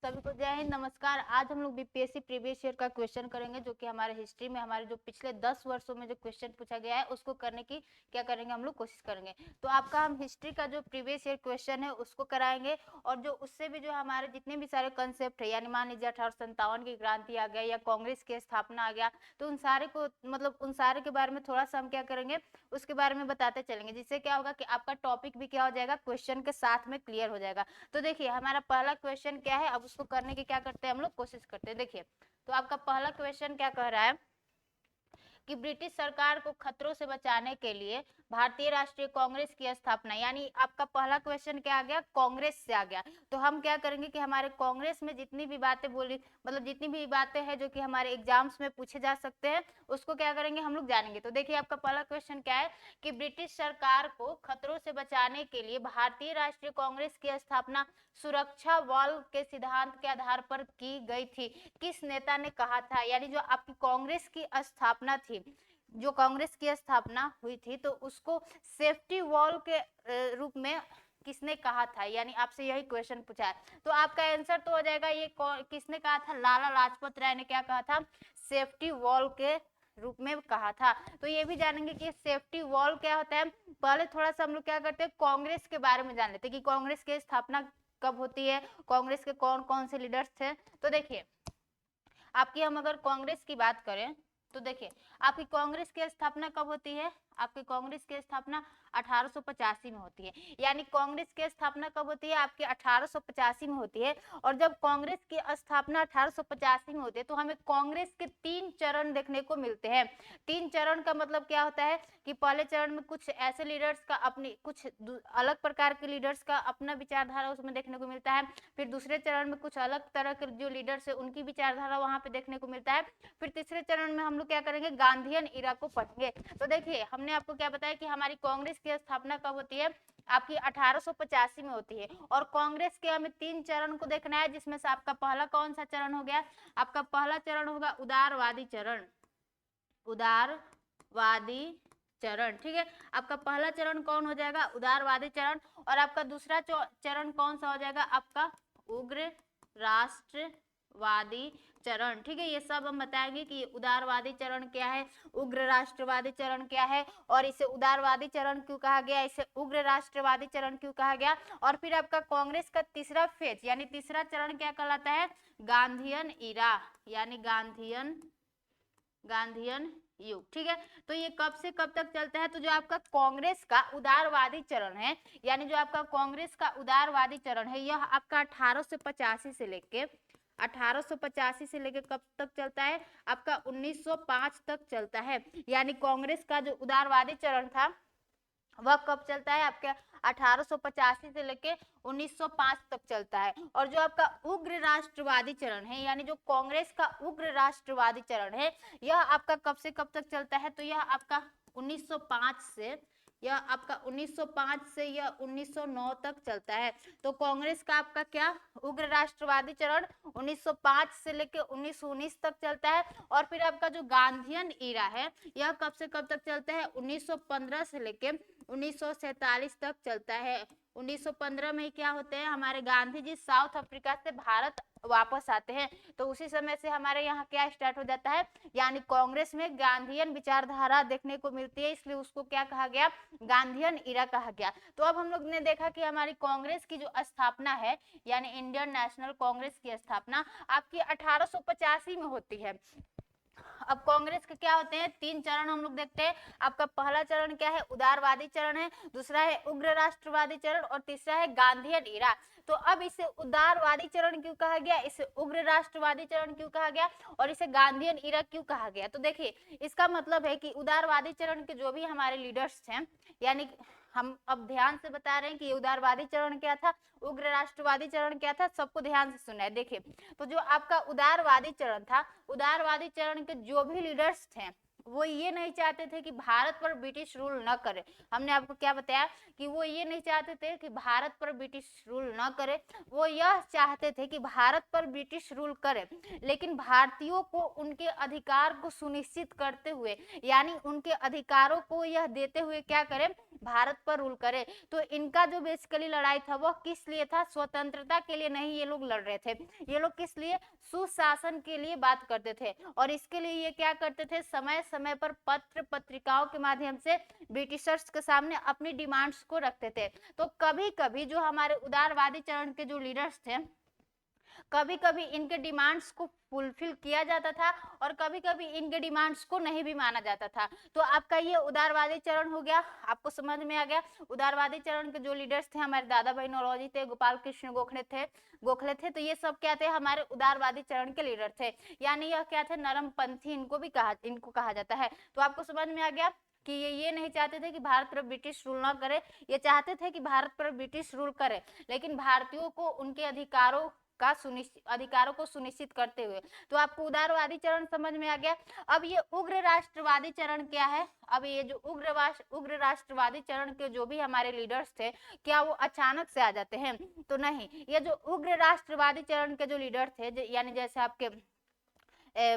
सभी को जय हिंद, नमस्कार। आज हम लोग बीपीएससी प्रीवियस ईयर का क्वेश्चन करेंगे, जो कि हमारे हिस्ट्री में हमारे जो पिछले 10 वर्षों में जो क्वेश्चन पूछा गया है उसको करने की क्या करेंगे, हम लोग कोशिश करेंगे। तो आपका हम हिस्ट्री का जो प्रीवियस ईयर क्वेश्चन है उसको कराएंगे, और जो उससे भी जो हमारे जितने भी सारे कंसेप्ट है, यानी मान लीजिए 1857 की क्रांति आ गया या कांग्रेस की स्थापना आ गया, तो उन सारे को मतलब उन सारे के बारे में थोड़ा सा हम क्या करेंगे, उसके बारे में बताते चलेंगे, जिससे क्या होगा कि आपका टॉपिक भी क्या हो जाएगा, क्वेश्चन के साथ में क्लियर हो जाएगा। तो देखिए हमारा पहला क्वेश्चन क्या है, अब उसको करने की क्या करते हैं हम लोग, कोशिश करते हैं। देखिए तो आपका पहला क्वेश्चन क्या कह रहा है कि ब्रिटिश सरकार को खतरों से बचाने के लिए भारतीय राष्ट्रीय कांग्रेस की स्थापना, यानी आपका पहला क्वेश्चन क्या आ गया, कांग्रेस से आ गया। तो हम क्या करेंगे कि हमारे कांग्रेस में जितनी भी बातें बोली, मतलब जितनी भी बातें हैं जो कि हमारे एग्जाम्स में पूछे जा सकते हैं, उसको क्या करेंगे, हम लोग जानेंगे। तो देखिए आपका पहला क्वेश्चन क्या है कि ब्रिटिश सरकार को खतरों से बचाने के लिए भारतीय राष्ट्रीय कांग्रेस की स्थापना सुरक्षा वॉल के सिद्धांत के आधार पर की गई थी। किस नेता ने कहा था, यानी जो आपकी कांग्रेस की स्थापना थी, जो कांग्रेस की स्थापना हुई थी, तो उसको सेफ्टी वॉल के रूप में किसने कहा था, यानी आपसे यही क्वेश्चन पूछा है। तो आपका आंसर तो हो जाएगा, ये किसने कहा था, लाला लाजपत राय ने क्या कहा था, सेफ्टी वॉल के रूप में कहा था। तो ये भी जानेंगे कि सेफ्टी वॉल क्या होता है। पहले थोड़ा सा हम लोग क्या करते हैं, कांग्रेस के बारे में जान लेते हैं कि कांग्रेस की स्थापना कब होती है, कांग्रेस के कौन कौन से लीडर्स थे। तो देखिए आपकी हम अगर कांग्रेस की बात करें तो देखिए आपकी कांग्रेस की स्थापना कब होती है, आपकी कांग्रेस की स्थापना 1885 में होती है। यानी कांग्रेस की स्थापना कब होती है, आपकी 1885 में होती है। और जब कांग्रेस की स्थापना 1885 में होती है तो हमें कांग्रेस के 3 चरण देखने को मिलते हैं। 3 चरण का मतलब क्या होता है कि पहले चरण में कुछ ऐसे लीडर्स का अपनी, कुछ अलग प्रकार के लीडर्स का अपना विचारधारा उसमें देखने को मिलता है। फिर दूसरे चरण में कुछ अलग तरह के जो लीडर्स है उनकी विचारधारा वहां पे देखने को मिलता है। फिर तीसरे चरण में हम लोग क्या करेंगे, गांधीयन इरा को पढ़ेंगे। तो देखिए हमने आपको क्या बताया कि हमारी कांग्रेस की स्थापना कब होती है, आपकी 1885 में होती है। और कांग्रेस के हमें 3 चरण को देखना है, जिसमें से आपका पहला कौन सा चरण हो गया, आपका पहला चरण होगा उदारवादी चरण, उदारवादी चरण, ठीक है। आपका पहला चरण कौन हो जाएगा, उदारवादी चरण। और आपका दूसरा चरण कौन सा हो जाएगा, आपका उग्र राष्ट्रवादी चरण, ठीक है। ये सब हम बताएंगे कि उदारवादी चरण क्या है, उग्र राष्ट्रवादी चरण क्या है, और इसे उदारवादी चरण क्यों कहा गया, इसे उग्र राष्ट्रवादी चरण क्यों कहा गया। और फिर आपका कांग्रेस का तीसरा फेज यानी तीसरा चरण क्या कहलाता है, गांधीयन इरा, यानी गांधीयन युग, ठीक है। तो ये कब से कब तक चलता है, तो जो आपका कांग्रेस का उदारवादी चरण है, यानी जो आपका कांग्रेस का उदारवादी चरण है, यह आपका 1885 से लेके 1885 से लेके कब तक चलता है, आपका 1905 तक चलता है। यानी कांग्रेस का जो उदारवादी चरण था वह कब चलता है, आपके 1885 से लेके 1905 तक चलता है। और जो आपका उग्र राष्ट्रवादी चरण है, यानी जो कांग्रेस का उग्र राष्ट्रवादी चरण है, यह आपका कब से कब तक चलता है, तो यह आपका 1905 से, यह आपका 1905 से यह 1909 तक चलता है। तो कांग्रेस का आपका क्या, उग्र राष्ट्रवादी चरण 1905 से लेकर 1919 तक चलता है। और फिर आपका जो गांधीयन इरा है, यह कब से कब तक चलता है, 1915 से लेकर 1947 तक चलता है। 1915 में क्या होते हैं, हमारे गांधी जी साउथ अफ्रीका से भारत वापस आते हैं। तो उसी समय से हमारे यहाँ क्या स्टार्ट हो जाता है, यानी कांग्रेस में गांधीयन विचारधारा देखने को मिलती है, इसलिए उसको क्या कहा गया, गांधीयन इरा कहा गया। तो अब हम लोग ने देखा कि हमारी कांग्रेस की जो स्थापना है, यानी इंडियन नेशनल कांग्रेस की स्थापना आपकी 1885 में होती है। अब कांग्रेस के क्या होते हैं, 3 चरण हम लोग देखते हैं। आपका पहला चरण क्या है, उदारवादी चरण है, दूसरा है उग्र राष्ट्रवादी चरण, और तीसरा है गांधीयन इरा। तो अब इसे उदारवादी चरण क्यों कहा गया, इसे उग्र राष्ट्रवादी चरण क्यों कहा गया, और इसे गांधीयन इरा क्यों कहा गया। तो देखिए इसका मतलब है कि उदारवादी चरण के जो भी हमारे लीडर्स हैं, यानी हम अब ध्यान से बता रहे हैं कि उदारवादी चरण क्या था, उग्र राष्ट्रवादी चरण क्या था, सबको ध्यान से सुना है। देखिए तो जो आपका उदारवादी चरण था, उदारवादी चरण के जो भी लीडर्स थे, वो ये नहीं चाहते थे कि भारत पर ब्रिटिश रूल न करे। हमने आपको क्या बताया कि वो ये नहीं चाहते थे कि भारत पर ब्रिटिश रूल न करे, वो यह चाहते थे कि भारत पर ब्रिटिश रूल करे, लेकिन भारतीयों को उनके अधिकार को सुनिश्चित करते हुए, यानी उनके अधिकारों को यह देते हुए क्या करे, भारत पर रूल करे। तो इनका जो बेसिकली लड़ाई था वह किस लिए था, स्वतंत्रता के लिए नहीं ये लोग लड़ रहे थे, ये लोग किस लिए, सुशासन के लिए बात करते थे। और इसके लिए ये क्या करते थे, समय समय पर पत्र पत्रिकाओं के माध्यम से ब्रिटिशर्स के सामने अपनी डिमांड्स को रखते थे। तो कभी कभी जो हमारे उदारवादी चरण के जो लीडर्स थे, कभी कभी इनके डिमांड्स को फुलफिल किया जाता था और कभी कभी इनके डिमांड्स को नहीं भी माना जाता था। तो आपका ये उदारवादी चरण हो गया, आपको समझ में आ गया। उदारवादी चरण के जो लीडर्स थे, हमारे दादा भाई नौरोजी थे, गोपाल कृष्ण गोखले थे, तो ये सब क्या थे, हमारे उदारवादी चरण के लीडर थे, यानी यह क्या थे, नरमपंथी इनको कहा जाता है। तो आपको समझ में आ गया कि ये नहीं चाहते थे कि भारत पर ब्रिटिश रूल ना करे, ये चाहते थे कि भारत पर ब्रिटिश रूल करे, लेकिन भारतीयों को उनके अधिकारों को सुनिश्चित करते हुए। तो आपको उदारवादी चरण समझ में आ गया। अब ये उग्र राष्ट्रवादी चरण क्या है, अब ये जो उग्र राष्ट्रवादी चरण के जो भी हमारे लीडर्स थे, क्या वो अचानक से आ जाते हैं, तो नहीं। ये जो उग्र राष्ट्रवादी चरण के जो लीडर थे, यानी जैसे आपके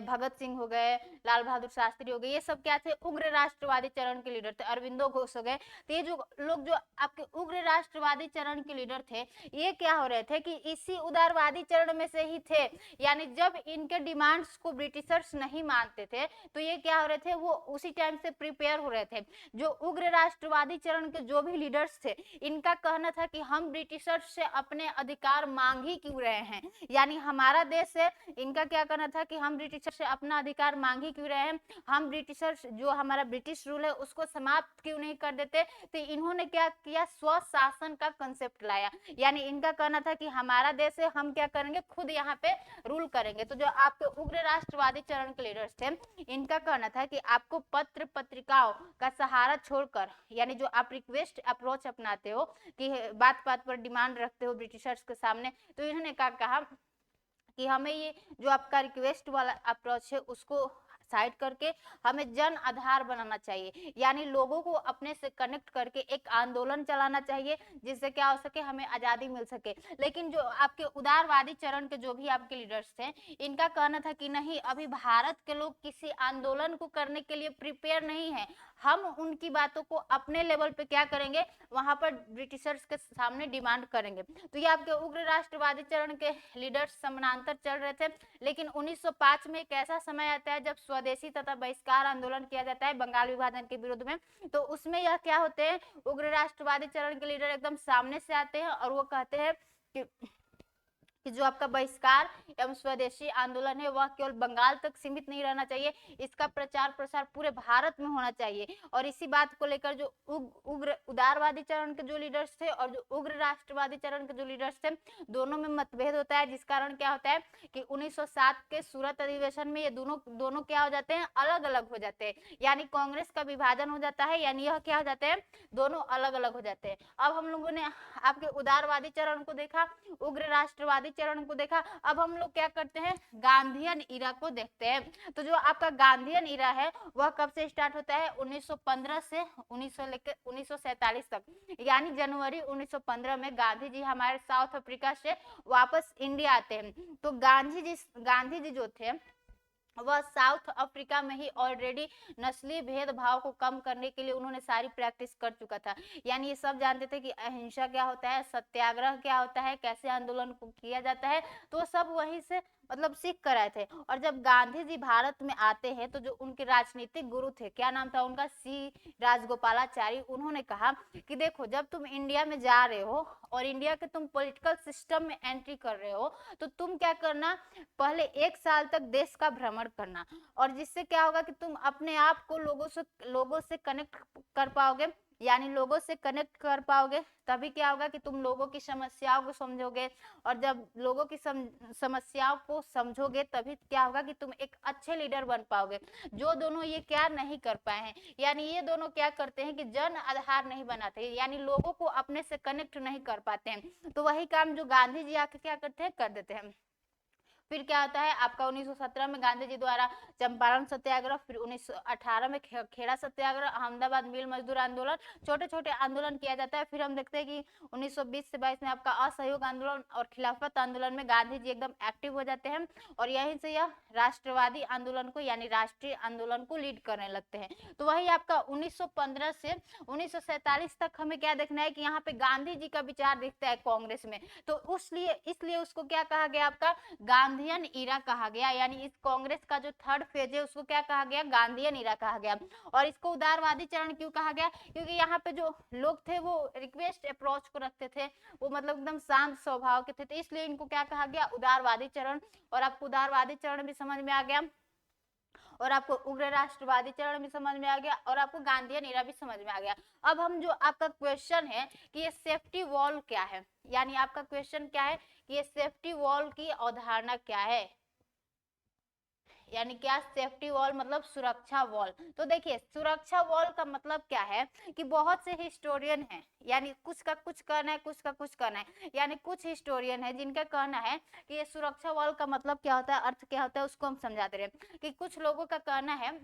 भगत सिंह हो गए, लाल बहादुर शास्त्री हो गए, ये सब क्या थे, उग्र राष्ट्रवादी चरण के लीडर थे, अरविंदो घोष हो गए। तो ये जो लोग जो आपके उग्र राष्ट्रवादी चरण के लीडर थे, ये क्या हो रहे थे कि इसी उदारवादी चरण में से ही थे, यानी जब इनके डिमांड्स को ब्रिटिशर्स नहीं मानते थे, तो ये क्या हो रहे थे, वो उसी टाइम से प्रिपेयर हो रहे थे। जो उग्र राष्ट्रवादी चरण के जो भी लीडर्स थे, इनका कहना था कि हम ब्रिटिशर्स से अपने अधिकार मांग ही क्यों रहे हैं, यानी हमारा देश है, इनका क्या कहना था कि हम ब्रिटिशर से अपना अधिकार मांग ही क्यों रहे हैं, हम ब्रिटिशर जो हमारा ब्रिटिश रूल है उसको समाप्त क्यों नहीं कर देते। तो इन्होंने क्या किया, स्वशासन का कंसेप्ट लाया, यानी इनका कहना था कि हमारा देश है, हम क्या करेंगे, खुद यहाँ पे रूल करेंगे। तो जो आपके उग्र राष्ट्रवादी चरण के लीडर्स थे, इनका कहना था कि आपको पत्र पत्रिकाओं का सहारा छोड़कर, यानी जो आप रिक्वेस्ट अप्रोच अपनाते हो कि बात बात पर डिमांड रखते हो ब्रिटिशर्स के सामने, तो इन्होंने क्या कहा कि हमें ये जो आपका रिक्वेस्ट वाला अप्रोच है उसको साइड करके हमें जन आधार बनाना चाहिए, यानी लोगों को अपने से कनेक्ट करके एक आंदोलन चलाना चाहिए, जिससे क्या हो सके, हमें आजादी मिल सके। लेकिन जो आपके उदारवादी चरण के जो भी आपके लीडर्स थे, इनका कहना था कि नहीं, अभी भारत के लोग किसी आंदोलन को करने के लिए प्रिपेयर नहीं है, हम उनकी बातों को अपने लेवल पे क्या करेंगे, वहां पर ब्रिटिशर्स के सामने डिमांड करेंगे। तो ये आपके उग्र राष्ट्रवादी चरण के लीडर्स समानांतर चल रहे थे। लेकिन 1905 में एक ऐसा समय आता है जब स्वदेशी तथा बहिष्कार आंदोलन किया जाता है बंगाल विभाजन के विरुद्ध में। तो उसमें यह क्या होते हैं, उग्र राष्ट्रवादी चरण के लीडर एकदम सामने से आते हैं और वो कहते हैं कि जो आपका बहिष्कार एवं स्वदेशी आंदोलन है वह केवल बंगाल तक सीमित नहीं रहना चाहिए, इसका प्रचार प्रसार पूरे भारत में होना चाहिए। और इसी बात को लेकर जो उग्र उदारवादी चरण के जो लीडर्स थे और जो उग्र राष्ट्रवादी चरण के जो लीडर्स थे, दोनों में मतभेद होता है, जिस कारण क्या होता है कि 1907 के सूरत अधिवेशन में ये दोनों क्या हो जाते हैं, अलग अलग हो जाते हैं, यानी कांग्रेस का विभाजन हो जाता है, यानी यह क्या हो जाते हैं, दोनों अलग अलग हो जाते हैं। अब हम लोगों ने आपके उदारवादी चरण को देखा, उग्र राष्ट्रवादी चरण को देखा, अब हम लोग क्या करते हैं, गांधीयन इरा को देखते हैं। तो जो आपका गांधीयन इरा है वह कब से स्टार्ट होता है, 1915 से 1947 तक, यानी जनवरी 1915 में गांधी जी हमारे साउथ अफ्रीका से वापस इंडिया आते हैं। तो गांधी जी जो थे वह साउथ अफ्रीका में ही ऑलरेडी नस्लीय भेदभाव को कम करने के लिए उन्होंने सारी प्रैक्टिस कर चुका था, यानी ये सब जानते थे कि अहिंसा क्या होता है, सत्याग्रह क्या होता है, कैसे आंदोलन को किया जाता है, तो सब वहीं से मतलब सीख कर आए थे। और जब गांधी जी भारत में आते हैं तो जो उनके राजनीतिक गुरु थे, क्या नाम था उनका, सी राजगोपालाचारी, उन्होंने कहा कि देखो, जब तुम इंडिया में जा रहे हो और इंडिया के तुम पॉलिटिकल सिस्टम में एंट्री कर रहे हो, तो तुम क्या करना, पहले 1 साल तक देश का भ्रमण करना, और जिससे क्या होगा कि तुम अपने आप को लोगों से कनेक्ट कर पाओगे, यानी लोगों से कनेक्ट कर पाओगे, तभी क्या होगा कि तुम लोगों की समस्याओं को समझोगे, और जब लोगों की समस्याओं को समझोगे तभी क्या होगा कि तुम एक अच्छे लीडर बन पाओगे। जो दोनों ये क्या नहीं कर पाए हैं, यानी ये दोनों क्या करते हैं कि जन आधार नहीं बनाते, यानी लोगों को अपने से कनेक्ट नहीं कर पाते हैं, तो वही काम जो गांधी जी आके क्या करते हैं, कर देते हैं। फिर क्या होता है आपका 1917 में गांधी जी द्वारा चंपारण सत्याग्रह, फिर 1918 में खेड़ा सत्याग्रह, अहमदाबाद मिल मजदूर आंदोलन, छोटे छोटे आंदोलन किया जाता है। फिर हम देखते हैं कि 1920 से 22 में आपका असहयोग आंदोलन और खिलाफत आंदोलन में गांधी जी एकदम एक्टिव हो जाते हैं और यहीं से यह राष्ट्रवादी आंदोलन को यानी राष्ट्रीय आंदोलन को लीड करने लगते हैं। तो वही आपका 1915 से 1947 तक हमें क्या देखना है कि यहाँ पे गांधी जी का विचार दिखता है कांग्रेस में, तो इसलिए उसको क्या कहा गया, आपका गांधीयन इरा कहा गया। यानी इस कांग्रेस का जो थर्ड फेज है उसको क्या कहा गया, गांधीयन इरा कहा गया। और इसको उदारवादी चरण क्यों कहा गया, क्योंकि यहाँ पे जो लोग थे वो रिक्वेस्ट अप्रोच को रखते थे, वो मतलब एकदम शांत स्वभाव के थे, तो इसलिए इनको क्या कहा गया, उदारवादी चरण। और आपको उदारवादी चरण भी समझ में आ गया और आपको उग्र राष्ट्रवादी चरण भी समझ में आ गया और आपको गांधीयन इरा भी समझ में आ गया। अब हम जो आपका क्वेश्चन है कि ये सेफ्टी वॉल क्या है, यानी आपका क्वेश्चन क्या है कि ये सेफ्टी वॉल की अवधारणा क्या है, यानी क्या सेफ्टी वॉल मतलब सुरक्षा वॉल। तो देखिए सुरक्षा वॉल का मतलब क्या है कि बहुत से हिस्टोरियन हैं, यानी कुछ का कुछ कहना है, कुछ का कुछ कहना है, यानी कुछ हिस्टोरियन है जिनका कहना है कि ये सुरक्षा वॉल का मतलब क्या होता है, अर्थ क्या होता है, उसको हम समझाते रहे। कि कुछ लोगों का कहना है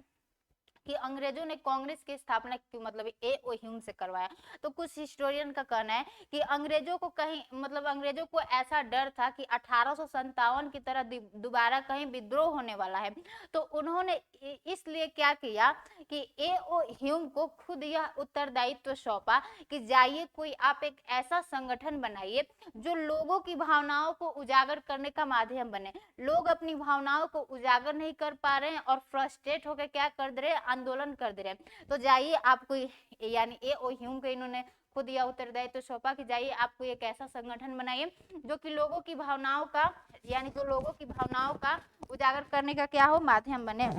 कि अंग्रेजों ने कांग्रेस की स्थापना क्यों मतलब ए.ओ. ह्यूम से करवाया। तो कुछ हिस्टोरियन का कहना है कि अंग्रेजों को कहीं मतलब अंग्रेजों को ऐसा डर था कि 1857 की तरह दोबारा कहीं विद्रोह होने वाला है, तो उन्होंने इसलिए क्या किया कि ए.ओ. ह्यूम को खुद यह उत्तरदायित्व सौंपा कि जाइए कोई आप एक ऐसा संगठन बनाइए जो लोगों की भावनाओं को उजागर करने का माध्यम बने। लोग अपनी भावनाओं को उजागर नहीं कर पा रहे हैं और फ्रस्ट्रेट होकर क्या कर दे रहे हैं, आंदोलन कर दे रहे हैं। तो जाइए आपको यानी ए.ओ. ह्यूम को इन्होंने खुद यह उत्तरदायित्व सौंपा कि जाइए आपको एक ऐसा संगठन बनाइए जो कि लोगों की भावनाओं का यानी जो लोगों की भावनाओं का उजागर करने का क्या हो, माध्यम बने।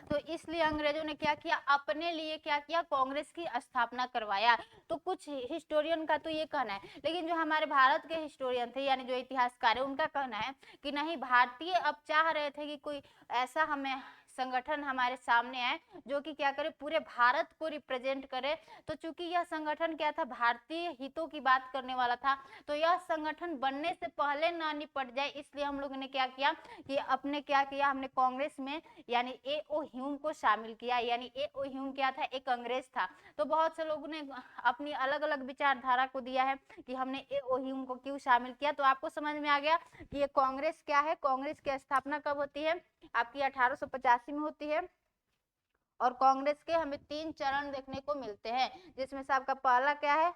तो इसलिए अंग्रेजों ने क्या किया, अपने लिए क्या किया, कांग्रेस की स्थापना करवाया। तो कुछ हिस्टोरियन का तो ये कहना है, लेकिन जो हमारे भारत के हिस्टोरियन थे यानी जो इतिहासकार है उनका कहना है कि नहीं, भारतीय अब चाह रहे थे कि कोई ऐसा हमें संगठन हमारे सामने आए जो कि क्या करे, पूरे भारत को रिप्रेजेंट करे। तो चूंकि यह संगठन क्या था, भारतीय हितों की बात करने वाला था, तो यह संगठन बनने से पहले ना निपट जाए, इसलिए हम लोगों ने क्या किया कि अपने क्या किया, हमने कांग्रेस में यानी ए.ओ. ह्यूम को शामिल किया। यानी ए.ओ. ह्यूम क्या था, एक अंग्रेज था। तो बहुत से लोगों ने अपनी अलग अलग विचारधारा को दिया है कि हमने ए.ओ. ह्यूम को क्यों शामिल किया। तो आपको समझ में आ गया कि ये कांग्रेस क्या है, कांग्रेस की स्थापना कब होती है, आपकी 1885 में होती है। और कांग्रेस के हमें 3 चरण देखने को मिलते हैं, जिसमें से आपका पहला क्या है,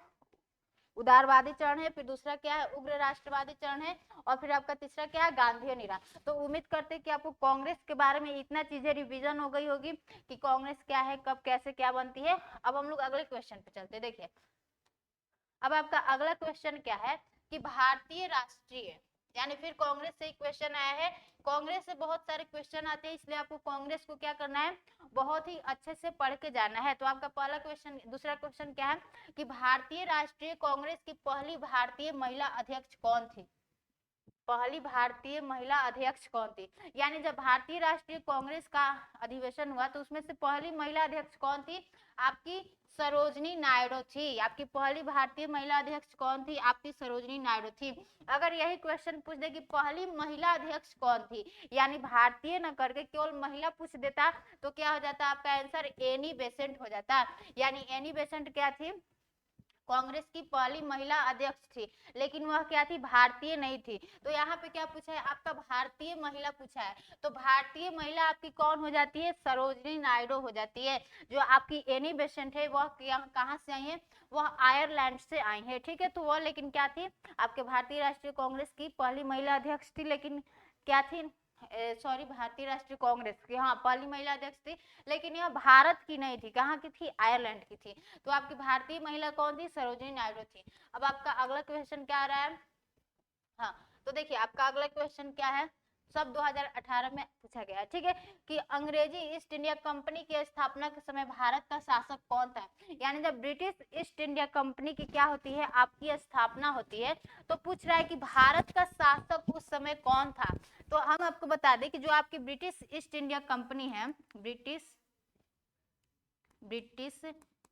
उदारवादी चरण है, फिर दूसरा क्या है, उग्र राष्ट्रवादी चरण है, और फिर आपका तीसरा क्या है, गांधीयन इरा। तो उम्मीद करते हैं कि आपको कांग्रेस के बारे में इतना चीजें रिवीजन हो गई होगी कि कांग्रेस क्या है, कब कैसे क्या बनती है। अब हम लोग अगले क्वेश्चन पे चलते हैं। देखिए अब आपका अगला क्वेश्चन क्या है कि भारतीय राष्ट्रीय, यानी फिर कांग्रेस से ही क्वेश्चन आया है। कांग्रेस से बहुत सारे क्वेश्चन आते हैं, इसलिए आपको कांग्रेस को क्या करना है, बहुत ही अच्छे से पढ़ के जाना है। तो आपका पहला क्वेश्चन, दूसरा क्वेश्चन क्या है कि भारतीय राष्ट्रीय कांग्रेस की पहली भारतीय महिला अध्यक्ष कौन थी, पहली भारतीय महिला अध्यक्ष कौन थी। यानी जब भारतीय राष्ट्रीय कांग्रेस का अधिवेशन हुआ तो उसमें से पहली महिला अध्यक्ष कौन थी, आपकी सरोजनी नायडू थी। आपकी पहली भारतीय महिला अध्यक्ष कौन थी, आपकी सरोजनी नायडू थी। अगर यही क्वेश्चन पूछ दे कि पहली महिला अध्यक्ष कौन थी, यानी भारतीय न करके केवल महिला पूछ देता, तो क्या हो जाता, आपका आंसर एनी बेसेंट हो जाता। यानी एनी बेसेंट क्या थी, कांग्रेस की पहली महिला अध्यक्ष थी, लेकिन वह क्या थी, भारतीय नहीं थी। तो यहाँ पे क्या पूछा है, आपका भारतीय महिला पूछा है, तो भारतीय महिला आपकी कौन हो जाती है, सरोजनी नायडू हो जाती है। जो आपकी एनी बेसेंट है वह कहाँ से आई है, वह आयरलैंड से आई है, ठीक है। तो वह लेकिन क्या थी, आपके भारतीय राष्ट्रीय कांग्रेस की पहली महिला अध्यक्ष थी, लेकिन क्या थी, सॉरी, भारतीय राष्ट्रीय कांग्रेस की, हाँ, पहली महिला अध्यक्ष थी, लेकिन यह भारत की नहीं थी, कहाँ की थी, आयरलैंड की थी। तो आपकी भारतीय महिला कौन थी, सरोजिनी नायडू थी। अब आपका अगला क्वेश्चन क्या आ रहा है, हाँ, तो देखिए आपका अगला क्वेश्चन क्या है, सब 2018 में पूछा गया है, ठीक है, कि अंग्रेजी ईस्ट इंडिया कंपनी की स्थापना के समय भारत का शासक कौन था। यानी जब ब्रिटिश ईस्ट इंडिया कंपनी की क्या होती है, आपकी स्थापना होती है, तो पूछ रहा है कि भारत का शासक उस समय कौन था। तो हम आपको बता दें कि जो आपकी ब्रिटिश ईस्ट इंडिया कंपनी है, ब्रिटिश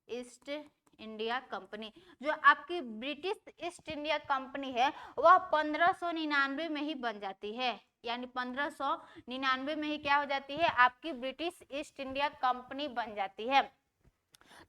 ईस्ट इंडिया कंपनी। जो आपकी ब्रिटिश ईस्ट इंडिया कंपनी है वह 1599 में ही बन जाती है, यानी 1599 में ही क्या हो जाती है, आपकी ब्रिटिश ईस्ट इंडिया कंपनी बन जाती है।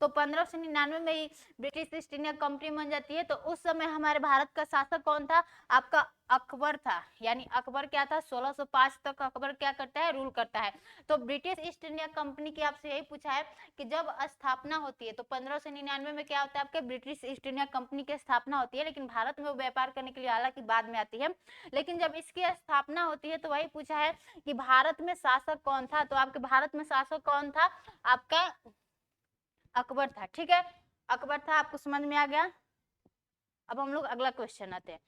तो 1599 में ही ब्रिटिश ईस्ट इंडिया कंपनी बन जाती है। तो उस समय हमारे भारत का शासक कौन था, आपका अकबर था, यानी अकबर क्या था, 1605 तक अकबर क्या करता है, रूल करता है। तो ब्रिटिश ईस्ट इंडिया कंपनी की आपसे यही पूछा है कि जब स्थापना होती है तो 1599 में क्या होता है, आपके ब्रिटिश ईस्ट इंडिया कंपनी की स्थापना होती है, लेकिन भारत में वो व्यापार करने के लिए हालांकि बाद में आती है। लेकिन जब इसकी स्थापना होती है तो वही पूछा है कि भारत में शासक कौन था। तो आपके भारत में शासक कौन था, आपका अकबर था। ठीक है, अकबर था, आपको समझ में आ गया। अब हम लोग अगला क्वेश्चन आते हैं।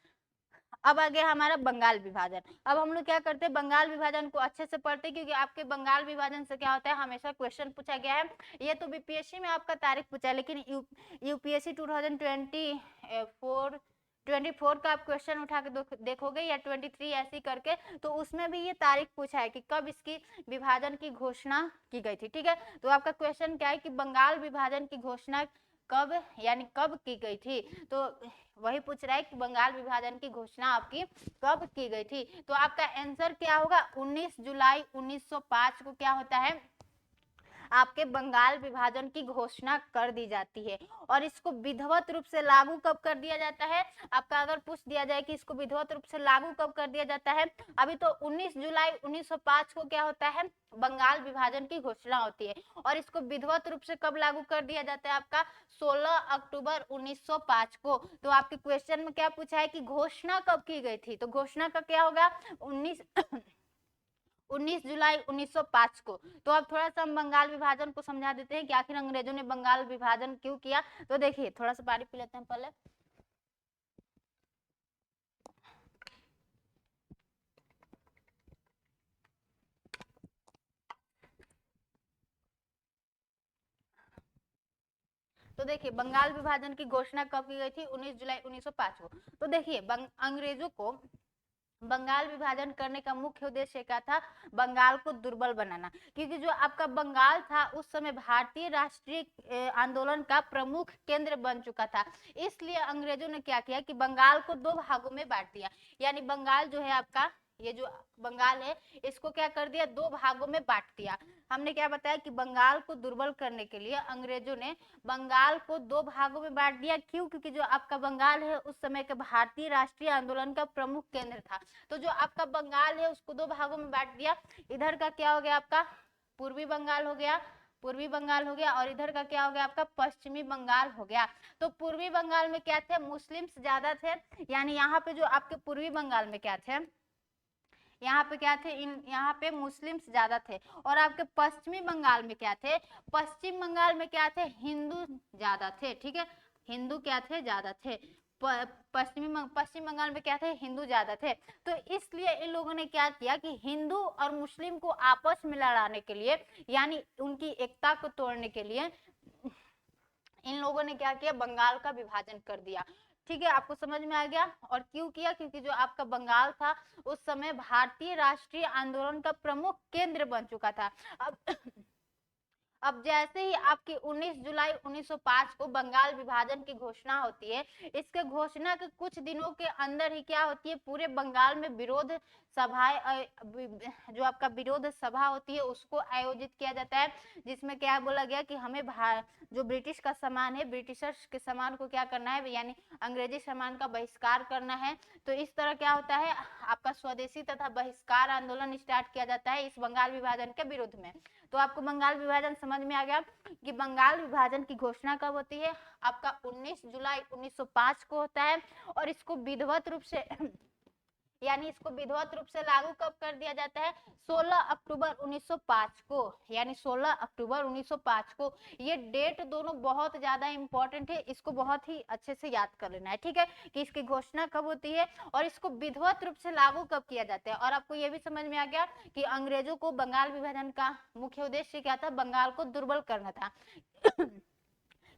अब आ गया हमारा बंगाल विभाजन। अब हम लोग क्या करते हैं, बंगाल विभाजन को अच्छे से पढ़ते हैं, क्योंकि आपके बंगाल विभाजन से क्या होता है, हमेशा क्वेश्चन पूछा गया है। ये तो बीपीएससी में आपका तारीख पूछा है, लेकिन यूपीएससी 2024 का आप क्वेश्चन उठा के देखोगे, या 23 ऐसी करके, तो उसमें भी ये तारीख पूछा है कि कब इसकी विभाजन की घोषणा की गई थी। ठीक है, तो आपका क्वेश्चन क्या है कि बंगाल विभाजन की घोषणा कब, यानी कब की गई थी। तो वही पूछ रहा है कि बंगाल विभाजन की घोषणा आपकी कब की गई थी। तो आपका आंसर क्या होगा, 19 जुलाई 1905 को क्या होता है, आपके बंगाल विभाजन की घोषणा कर दी जाती है। और इसको विधिवत रूप से लागू कब कर दिया जाता है, आपका अगर पूछ दिया जाए कि इसको विधिवत रूप से लागू कब कर दिया जाता है, अभी तो 19 जुलाई 1905 को क्या होता है, बंगाल विभाजन की घोषणा होती है। और इसको विधिवत रूप से कब लागू कर दिया जाता है, आपका 16 अक्टूबर 1905 को। तो आपके क्वेश्चन में क्या पूछा है कि घोषणा कब की गई थी, तो घोषणा का क्या होगा, 19 जुलाई 1905 को। तो अब थोड़ा सा हम बंगाल विभाजन को समझा देते हैं कि आखिर अंग्रेजों ने बंगाल विभाजन क्यों किया। तो देखिए, थोड़ा सा पानी पी लेते हैं पहले। तो देखिए, बंगाल विभाजन की घोषणा कब की गई थी, 19 जुलाई 1905 को। तो देखिए, अंग्रेजों को बंगाल विभाजन करने का मुख्य उद्देश्य क्या था, बंगाल को दुर्बल बनाना। क्योंकि जो आपका बंगाल था उस समय भारतीय राष्ट्रीय आंदोलन का प्रमुख केंद्र बन चुका था। इसलिए अंग्रेजों ने क्या किया कि बंगाल को दो भागों में बांट दिया। यानी बंगाल जो है आपका, ये जो बंगाल है इसको क्या कर दिया, दो भागों में बांट दिया। हमने क्या बताया कि बंगाल को दुर्बल करने के लिए अंग्रेजों ने बंगाल को दो भागों में बांट दिया। क्यों, क्योंकि जो आपका बंगाल है उस समय के भारतीय राष्ट्रीय आंदोलन का प्रमुख केंद्र था। तो जो आपका बंगाल है उसको दो भागों में बांट दिया। इधर का क्या हो गया, आपका पूर्वी बंगाल हो गया, पूर्वी बंगाल हो गया, और इधर का क्या हो गया, आपका पश्चिमी बंगाल हो गया। तो पूर्वी बंगाल में क्या थे, मुस्लिम्स ज्यादा थे। यानी यहाँ पे जो आपके पूर्वी बंगाल में क्या थे, यहाँ पे क्या थे, यहाँ पे मुस्लिम्स ज्यादा थे। और आपके पश्चिमी बंगाल में क्या थे, पश्चिम बंगाल में क्या थे, हिंदू ज्यादा थे। ठीक है, हिंदू क्या थे, ज्यादा थे। पश्चिम बंगाल में क्या थे, हिंदू ज्यादा थे। तो इसलिए इन लोगों ने क्या किया कि हिंदू और मुस्लिम को आपस में लड़ाने के लिए, यानी उनकी एकता को तोड़ने के लिए इन लोगों ने क्या किया, बंगाल का विभाजन कर दिया। ठीक है, आपको समझ में आ गया। और क्यों किया, क्योंकि जो आपका बंगाल था उस समय भारतीय राष्ट्रीय आंदोलन का प्रमुख केंद्र बन चुका था। अब जैसे ही आपकी 19 जुलाई 1905 को बंगाल विभाजन की घोषणा होती है, इसके घोषणा के कुछ दिनों के अंदर ही क्या होती है, पूरे बंगाल में विरोध सभाएं, जो आपका विरोध सभा होती है उसको आयोजित किया जाता है, जिसमें क्या बोला गया कि हमें जो ब्रिटिश का सामान है, ब्रिटिशर्स के सामान को क्या करना है, यानी अंग्रेजी सामान का बहिष्कार करना है। तो इस तरह क्या होता है, आपका स्वदेशी तथा बहिष्कार आंदोलन स्टार्ट किया जाता है इस बंगाल विभाजन के विरुद्ध में। तो आपको बंगाल विभाजन समझ में आ गया कि बंगाल विभाजन की घोषणा कब होती है, आपका 19 जुलाई 1905 को होता है। और इसको विधिवत रूप से यानी इसको विधिवत रूप से लागू कब कर दिया जाता है, 16 अक्टूबर 1905 को, यानी 16 अक्टूबर 1905 को। ये डेट दोनों बहुत ज्यादा इंपॉर्टेंट है, इसको बहुत ही अच्छे से याद कर लेना है। ठीक है, कि इसकी घोषणा कब होती है और इसको विधिवत रूप से लागू कब किया जाता है। और आपको ये भी समझ में आ गया कि अंग्रेजों को बंगाल विभाजन का मुख्य उद्देश्य क्या था, बंगाल को दुर्बल करना था।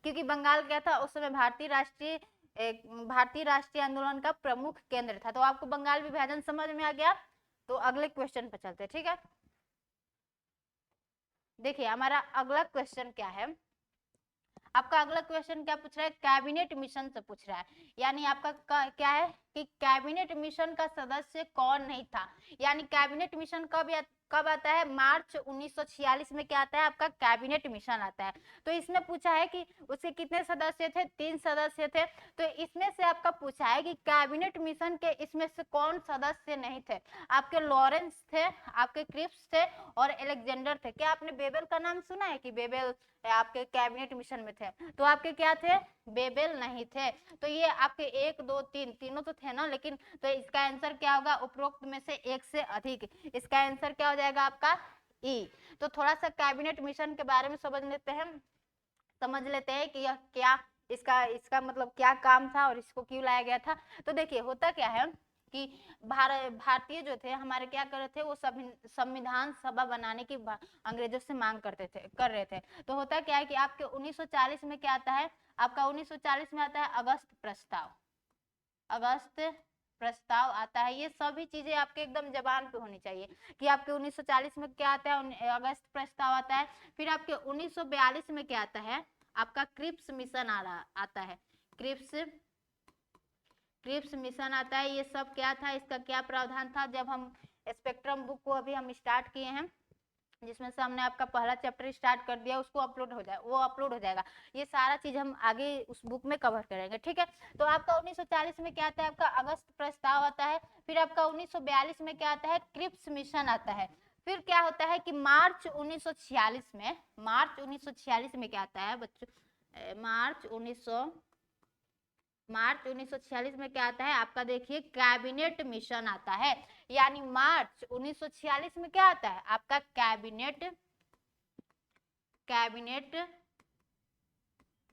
क्योंकि बंगाल क्या था उस समय भारतीय राष्ट्रीय आंदोलन का प्रमुख केंद्र था। तो आपको बंगाल विभाजन समझ में आ गया। तो अगले क्वेश्चन पर चलते हैं। ठीक है, देखिए हमारा अगला क्वेश्चन क्या है, आपका अगला क्वेश्चन क्या पूछ रहा है, कैबिनेट मिशन से पूछ रहा है। यानी आपका क्या है कि कैबिनेट मिशन का सदस्य कौन नहीं था। यानी कैबिनेट मिशन कब आता है, मार्च 1946 में क्या आता है, आपका कैबिनेट मिशन आता है। तो इसमें पूछा है कि उसके कितने सदस्य थे, 3 सदस्य थे। तो इसमें से आपका पूछा है कि कैबिनेट मिशन के इसमें से कौन सदस्य नहीं थे। आपके लॉरेंस थे, आपके क्रिप्स थे और अलेक्जेंडर थे। क्या आपने बेबेल का नाम सुना है कि बेबेल आपके कैबिनेट मिशन में थे। तो आपके क्या थे, बेबेल नहीं थे। तो ये आपके 1 2 3 तीनों तो थे ना, लेकिन तो इसका आंसर क्या होगा, उपरोक्त में से एक से अधिक। इसका आंसर क्या हो जाएगा आपका ई। तो थोड़ा सा कैबिनेट मिशन के बारे में समझ लेते हैं कि यह क्या इसका मतलब क्या काम था और इसको क्यों लाया गया था। तो देखिए होता क्या है कि भारतीय जो थे हमारे क्या कर रहे थे, वो संविधान सभा बनाने की अंग्रेजों से मांग कर रहे थे। तो होता क्या है कि आपके 1940 में क्या आता है, आपका 1940 में आता है अगस्त प्रस्ताव आता है। ये सभी चीजें आपके एकदम जबान पे होनी चाहिए कि आपके 1940 में क्या आता है, अगस्त प्रस्ताव आता है। फिर आपके 1942 में क्या आता है, आपका क्रिप्स मिशन आता है। क्रिप्स मिशन आता है। ये सब क्या था, इसका क्या प्रावधान था। जब हम स्पेक्ट्रम बुक को अभी हम स्टार्ट किए हैं, जिसमें से हमने आपका पहला चैप्टर स्टार्ट कर दिया, उसको अपलोड हो जाएगा। ये सारा चीज हम आगे उस बुक में कवर करेंगे, ठीक है। तो आपका 1940 में क्या आता है, आपका अगस्त प्रस्ताव आता है। फिर आपका 1942 में क्या आता है, क्रिप्स मिशन आता है। फिर क्या होता है कि मार्च 1946 में क्या आता है बच्चों, मार्च 1946 में क्या आता है आपका, देखिए कैबिनेट मिशन आता है। यानी मार्च 1946 में क्या आता है आपका कैबिनेट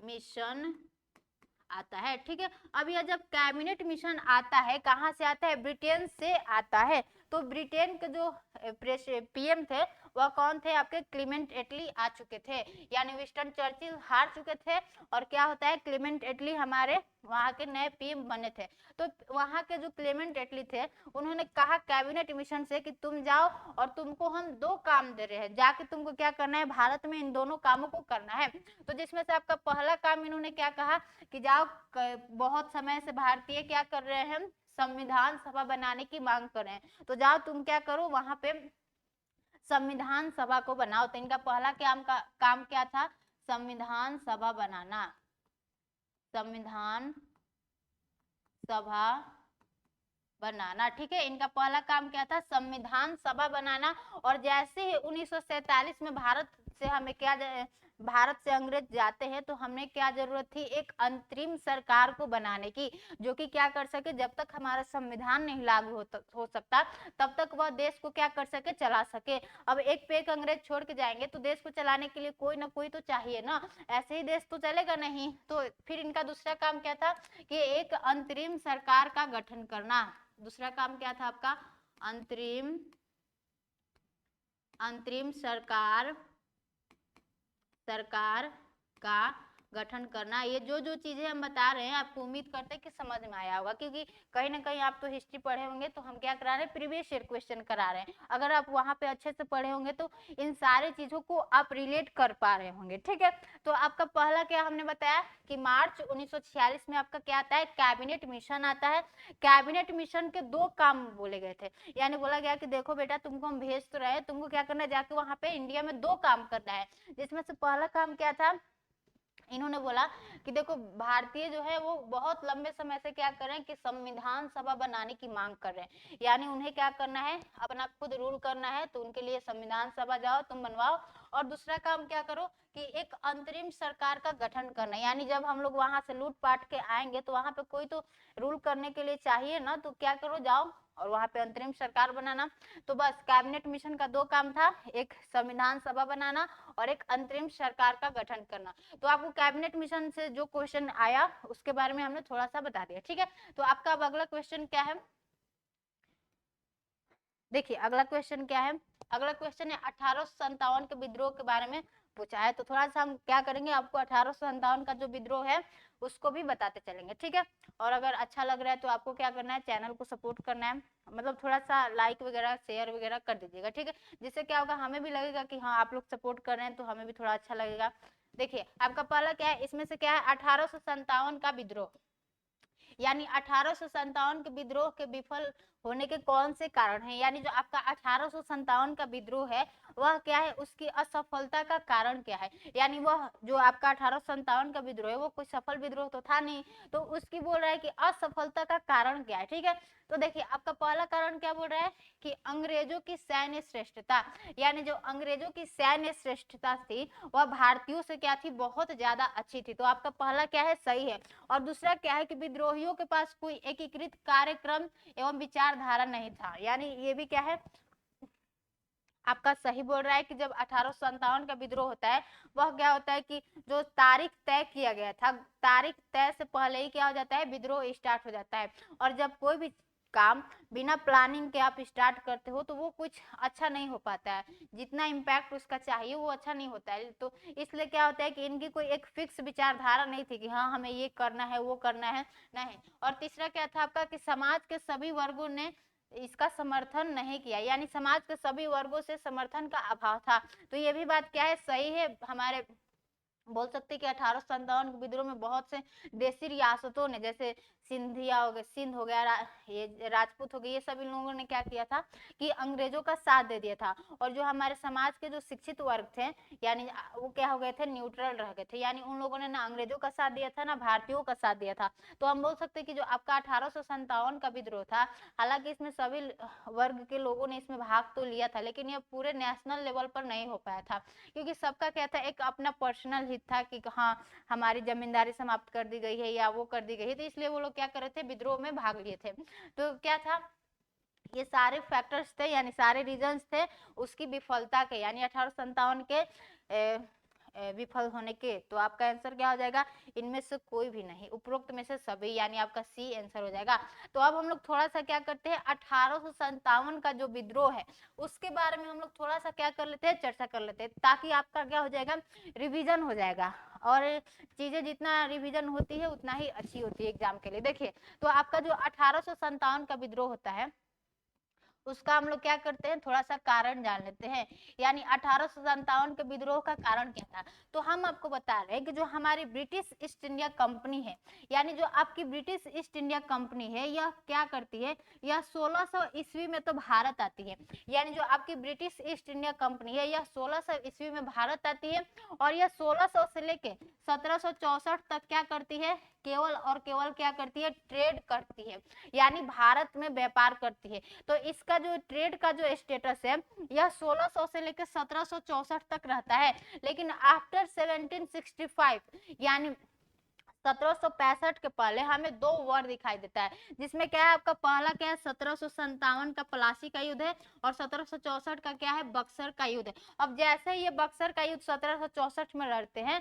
मिशन आता है, ठीक है। अब यह जब कैबिनेट मिशन आता है, कहां से आता है, ब्रिटेन से आता है। तो ब्रिटेन के जो पीएम थे वह कौन थे, आपके क्लीमेंट एटली आ चुके थे। यानी विंस्टन चर्चिल हार चुके थे और क्या होता है, क्लीमेंट एटली हमारे वहां के नए पीएम बने थे। तो वहां के जो क्लीमेंट एटली थे, उन्होंने कहा कैबिनेट मिशन से कि तुम जाओ और तुमको हम 2 काम दे रहे हैं, जाके तुमको क्या करना है, भारत में इन दोनों कामों को करना है। तो जिसमें से आपका पहला काम इन्होंने क्या कहा कि जाओ, बहुत समय से भारतीय क्या कर रहे हैं, संविधान सभा बनाने की मांग कर रहे हैं। तो जाओ तुम क्या करो, वहां पे संविधान सभा को बनाओ। तो इनका पहला काम क्या था, संविधान सभा बनाना, संविधान सभा बनाना, ठीक है। इनका पहला काम क्या था, संविधान सभा बनाना। और जैसे ही 1947 में भारत से अंग्रेज जाते हैं, तो हमें क्या जरूरत थी, एक अंतरिम सरकार को बनाने की, जो कि क्या कर सके, जब तक हमारा संविधान नहीं लागू हो सकता तब तक वह देश को क्या कर सके, चला सके। अब एक पे एक अंग्रेज छोड़ के जाएंगे तो देश को चलाने के लिए कोई ना कोई तो चाहिए ना, ऐसे ही देश तो चलेगा नहीं। तो फिर इनका दूसरा काम क्या था कि एक अंतरिम सरकार का गठन करना। दूसरा काम क्या था आपका, अंतरिम सरकार का गठन करना। ये जो चीजें हम बता रहे हैं आपको उम्मीद करते हैं कि समझ में आया होगा, क्योंकि कहीं ना कहीं आप तो हिस्ट्री पढ़े होंगे, तो हम क्या करा रहे हैं, प्रीवियस ईयर क्वेश्चन करा रहे हैं। अगर आप वहां पे अच्छे से पढ़े होंगे तो इन सारी चीजों को आप रिलेट कर पा रहे होंगे, ठीक है। तो आपका पहला क्या हमने बताया कि मार्च 1946 में आपका क्या आता है, कैबिनेट मिशन आता है। कैबिनेट मिशन के 2 काम बोले गए थे। यानी बोला गया कि देखो बेटा, तुमको हम भेज तो रहे हैं, तुमको क्या करना है, जाके वहां पे इंडिया में 2 काम करना है। जिसमें से पहला काम क्या था, इन्होंने बोला कि देखो भारतीय जो है वो बहुत लंबे समय से क्या कर रहे हैं कि संविधान सभा बनाने की मांग कर रहे हैं। यानी उन्हें क्या करना है, अपना खुद रूल करना है। तो उनके लिए संविधान सभा जाओ, तुम बनवाओ। और दूसरा काम क्या करो कि एक अंतरिम सरकार का गठन करना। यानी जब हम लोग वहां से लूट पाट के आएंगे तो वहां पे कोई तो रूल करने के लिए चाहिए ना, तो क्या करो, जाओ और वहां पे अंतरिम सरकार बनाना। तो बस कैबिनेट मिशन का 2 काम था, एक संविधान सभा बनाना और एक अंतरिम सरकार का गठन करना। तो आपको कैबिनेट मिशन से जो क्वेश्चन आया उसके बारे में हमने थोड़ा सा बता दिया, ठीक है। तो आपका अब अगला क्वेश्चन क्या है, देखिए अगला क्वेश्चन क्या है, अगला क्वेश्चन है 1857 के विद्रोह के बारे में पूछा है। तो थोड़ा सा हम क्या करेंगे, आपको 1857 का जो विद्रोह है उसको भी बताते चलेंगे, ठीक है। और अगर अच्छा लग रहा है तो आपको क्या करना है, चैनल को सपोर्ट करना है, मतलब थोड़ा सा लाइक वगैरह शेयर वगैरह कर दीजिएगा, ठीक है। जिससे क्या होगा, हमें भी लगेगा कि हाँ आप लोग सपोर्ट कर रहे हैं, तो हमें भी थोड़ा अच्छा लगेगा। देखिए आपका पहला क्या है, इसमें से क्या है 1857 का विद्रोह, यानी 1857 के विद्रोह के विफल होने के कौन से कारण हैं, यानी जो आपका 1857 का विद्रोह है वह क्या है, उसकी असफलता का कारण क्या है, यानी वह जो आपका 1857 का विद्रोह है वो कोई सफल विद्रोह तो था नहीं, तो उसकी बोल रहा है कि असफलता का कारण क्या है। ठीक है, तो देखिए आपका पहला कारण क्या बोल रहा है कि अंग्रेजों की सैन्य श्रेष्ठता, यानी जो अंग्रेजों की सैन्य श्रेष्ठता थी वह भारतीयों से क्या थी, बहुत ज्यादा अच्छी थी, तो आपका पहला क्या है, सही है। और दूसरा क्या है कि विद्रोहियों के पास कोई एकीकृत कार्यक्रम एवं विचारधारा नहीं था, यानी ये भी क्या है, आपका सही बोल रहा है कि जब 1857 का विद्रोह होता है वह क्या होता है कि जो तारीख तय किया गया था, तारीख तय से पहले ही क्या हो जाता है, विद्रोह स्टार्ट हो जाता है। और जब कोई भी काम बिना प्लानिंग के आप स्टार्ट करते हो तो वो कुछ अच्छा नहीं हो पाता है, जितना इम्पैक्ट उसका चाहिए वो अच्छा नहीं होता है। तो इसलिए क्या होता है कि इनकी कोई एक फिक्स विचारधारा नहीं थी कि हाँ हमें ये करना है वो करना है, नहीं। और तीसरा क्या था आपका कि समाज के सभी वर्गों ने इसका समर्थन नहीं किया, यानी समाज के सभी वर्गों से समर्थन का अभाव था, तो ये भी बात क्या है, सही है। हमारे बोल सकते हैं कि 1857 के विद्रोह में बहुत से देशी रियासतों ने, जैसे सिंधिया हो गए, सिंध हो गया, ये राजपूत हो गए, ये सभी लोगों ने क्या किया था कि अंग्रेजों का साथ दे दिया था। और जो हमारे समाज के जो शिक्षित वर्ग थे, यानी वो क्या हो गए थे, न्यूट्रल रह गए थे, यानी उन लोगों ने ना अंग्रेजों का साथ दिया था ना भारतीयों का साथ दिया था। तो हम बोल सकते हैं कि जो आपका 1857 का विद्रोह था, हालांकि इसमें सभी वर्ग के लोगों ने इसमें भाग तो लिया था, लेकिन ये पूरे नेशनल लेवल पर नहीं हो पाया था, क्योंकि सबका क्या था, एक अपना पर्सनल हित था कि हाँ हमारी जमींदारी समाप्त कर दी गई है या वो कर दी गई है, तो इसलिए वो लोग क्या कर रहे थे, विद्रोह में भाग लिए थे। तो क्या था, ये सारे फैक्टर्स थे, यानी सारे रीजंस थे उसकी विफलता के, यानी 1857 के विफल होने के। तो आपका आंसर क्या हो जाएगा, इनमें से कोई भी नहीं, उपरोक्त में से सभी, यानी आपका सी आंसर हो जाएगा। तो अब हम लोग थोड़ा सा क्या करते हैं, 1857 का जो विद्रोह है उसके बारे में हम लोग थोड़ा सा क्या कर लेते हैं, चर्चा कर लेते हैं, ताकि आपका क्या हो जाएगा, रिवीजन हो जाएगा। और चीजें जितना रिवीजन होती है उतना ही अच्छी होती है एग्जाम के लिए। देखिए तो आपका जो 1857 का विद्रोह होता है उसका हम लोग क्या करते हैं, थोड़ा सा कारण जान लेते हैं, यानी 1857 के विद्रोह का कारण क्या था। तो हम आपको बता रहे हैं कि जो हमारी ब्रिटिश ईस्ट इंडिया कंपनी है, यानी जो आपकी ब्रिटिश ईस्ट इंडिया कंपनी है, यह क्या करती है, यह 1600 ईस्वी में तो भारत आती है, यानी जो आपकी ब्रिटिश ईस्ट इंडिया कंपनी है यह 1600 ईस्वी में भारत आती है, और यह 1600 से लेके 1764 तक क्या करती है, केवल और केवल क्या करती है, ट्रेड करती है, यानी भारत में व्यापार करती है। तो इसका जो ट्रेड का जो स्टेटस है यह 1600 से लेकर 1764 तक रहता है, लेकिन आफ्टर 1765 यानी 1765 के पहले हमें दो वॉर दिखाई देता है, जिसमें क्या है आपका पहला क्या है, 1757 का प्लासी का युद्ध है, और 1764 का क्या है, बक्सर का युद्ध है। अब जैसे ये बक्सर का युद्ध 1764 में लड़ते हैं,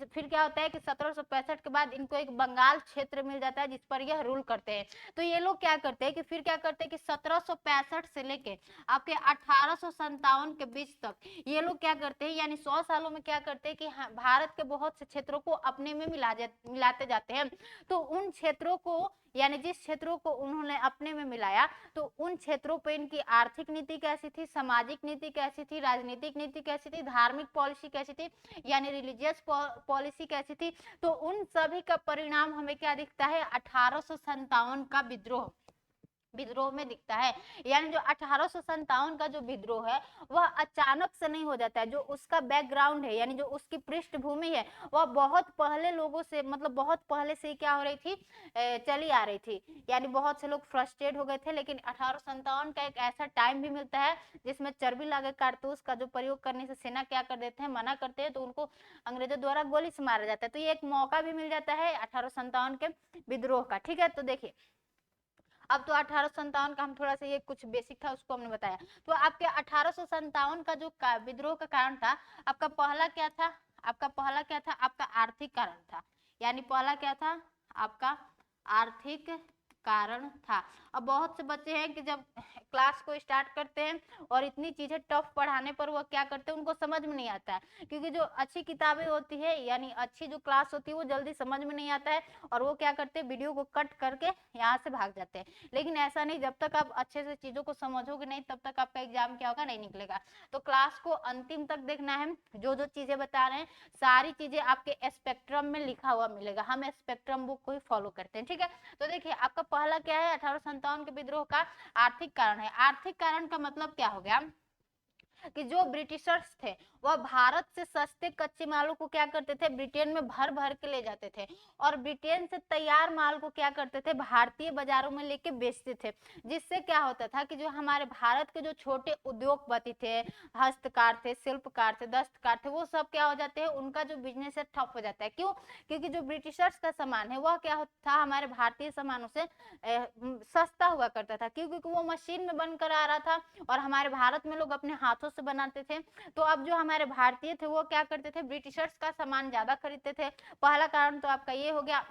फिर क्या होता है कि 1765 के बाद इनको एक बंगाल क्षेत्र मिल जाता है जिस पर यह रूल करते हैं। तो ये लोग क्या करते हैं कि फिर क्या करते हैं कि 1765 से लेके आपके 1857 के बीच तक ये लोग क्या करते हैं, यानी 100 सालों में क्या करते हैं कि भारत के बहुत से क्षेत्रों को अपने में मिलाते जाते हैं। तो उन क्षेत्रों को, यानी जिस क्षेत्रों को उन्होंने अपने में मिलाया, तो उन क्षेत्रों पर इनकी आर्थिक नीति कैसी थी, सामाजिक नीति कैसी थी, राजनीतिक नीति कैसी थी, धार्मिक पॉलिसी कैसी थी, यानी रिलीजियस पॉलिसी कैसी थी। तो उन सभी का परिणाम हमें क्या दिखता है, 1857 का विद्रोह में दिखता है। यानी जो 1857 का जो विद्रोह है वह अचानक से नहीं हो जाता है, जो उसका बैकग्राउंड है, यानी जो उसकी पृष्ठभूमि है वह बहुत पहले लोगों से, मतलब बहुत पहले से क्या हो रही थी, चली आ रही थी, यानी बहुत से लोग फ्रस्ट्रेट हो गए थे। लेकिन 1857 का एक ऐसा टाइम भी मिलता है जिसमें चर्बी लगे कारतूस का जो प्रयोग करने से सेना क्या कर देते हैं, मना करते हैं, तो उनको अंग्रेजों द्वारा गोली से मारा जाता है। तो ये एक मौका भी मिल जाता है 1857 के विद्रोह का। ठीक है, तो देखिए अब तो 1857 का हम थोड़ा सा, ये कुछ बेसिक था उसको हमने बताया। तो आपके 1857 का जो विद्रोह का कारण था, आपका पहला क्या था, आपका पहला क्या था, आपका आर्थिक कारण था, यानी पहला क्या था आपका आर्थिक कारण था। अब बहुत से बच्चे हैं कि जब क्लास को स्टार्ट करते हैं और इतनी चीजें टफ पढ़ाने पर वो क्या करते हैं, उनको समझ में नहीं आता है, क्योंकि जो अच्छी किताबें होती है यानी अच्छी जो क्लास होती है वो जल्दी समझ में नहीं आता है और वो क्या करते हैं, वीडियो को कट करके यहाँ से भाग जाते हैं। लेकिन ऐसा नहीं, जब तक आप अच्छे से चीजों को समझोगे नहीं तब तक आपका एग्जाम क्या होगा, नहीं निकलेगा। तो क्लास को अंतिम तक देखना है, जो जो चीजें बता रहे हैं सारी चीजें आपके स्पेक्ट्रम में लिखा हुआ मिलेगा, हम स्पेक्ट्रम बुक को ही फॉलो करते हैं, ठीक है। तो देखिए आपका पहला क्या है, 1857 के विद्रोह का आर्थिक कारण है। आर्थिक कारण का मतलब क्या हो गया कि जो ब्रिटिशर्स थे वह भारत से सस्ते कच्चे मालों को क्या करते थे, ब्रिटेन में भर भर के ले जाते थे और ब्रिटेन से तैयार माल को क्या करते थे, भारतीय बाजारों में लेके बेचते थे। जिससे क्या होता था कि जो हमारे भारत के जो छोटे उद्योगपति थे, हस्तकार थे, शिल्पकार थे, दस्तकार थे, वो सब क्या हो जाते हैं, उनका जो बिजनेस है ठप हो जाता है। क्यों? क्योंकि जो ब्रिटिशर्स का सामान है वह क्या था, हमारे भारतीय सामानों से सस्ता हुआ करता था। क्यों? क्योंकि वो मशीन में बनकर आ रहा था और हमारे भारत में लोग अपने हाथों से बनाते थे। तो अब जो हमारे भारतीय थे वो क्या करते थे, ब्रिटिशर्स का सामान ज्यादा खरीदते थे। पहला कारण तो आपका ये हो गया।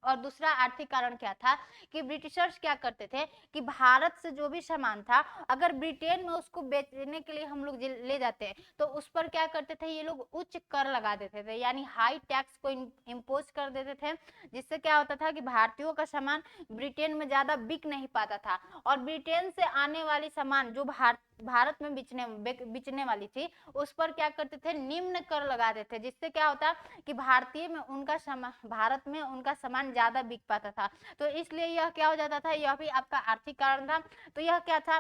और दूसरा आर्थिक कारण क्या था कि ब्रिटिशर्स क्या करते थे कि भारत से जो भी सामान था अगर ब्रिटेन में उसको बेचने के लिए हम लोग ले जाते हैं तो उस पर क्या करते थे, ये लोग उच्च कर लगा देते थे, यानी हाई टैक्स को इम्पोज कर देते थे। जिससे क्या होता था कि भारतीयों का सामान ब्रिटेन में ज्यादा बिक नहीं पाता था और ब्रिटेन से आने वाली सामान जो भारत में बिचने वाली थी उस पर क्या करते थे, निम्न कर लगाते थे। जिससे क्या होता कि भारतीय में उनका भारत में उनका सामान ज्यादा बिक पाता था। तो इसलिए यह क्या हो जाता था, यह भी आपका आर्थिक कारण था। तो यह क्या था,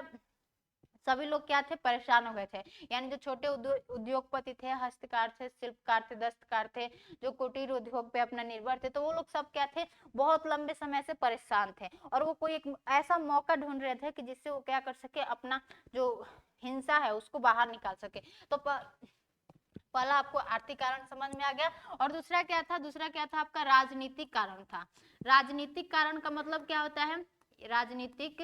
सभी लोग क्या थे, परेशान हो गए थे। यानी जो छोटे उद्योगपति थे, हस्तकार थे, शिल्पकार थे, दस्तकार थे, जो कुटीर उद्योग पे अपना निर्भर थे, तो वो लोग सब क्या थे, बहुत लंबे समय से परेशान थे और वो कोई एक ऐसा मौका ढूंढ रहे थे कि जिससे वो क्या कर सके, अपना जो हिंसा है उसको बाहर निकाल सके। तो पहला आपको आर्थिक कारण समझ में आ गया। और दूसरा क्या था, दूसरा क्या था आपका राजनीतिक कारण था। राजनीतिक कारण का मतलब क्या होता है, राजनीतिक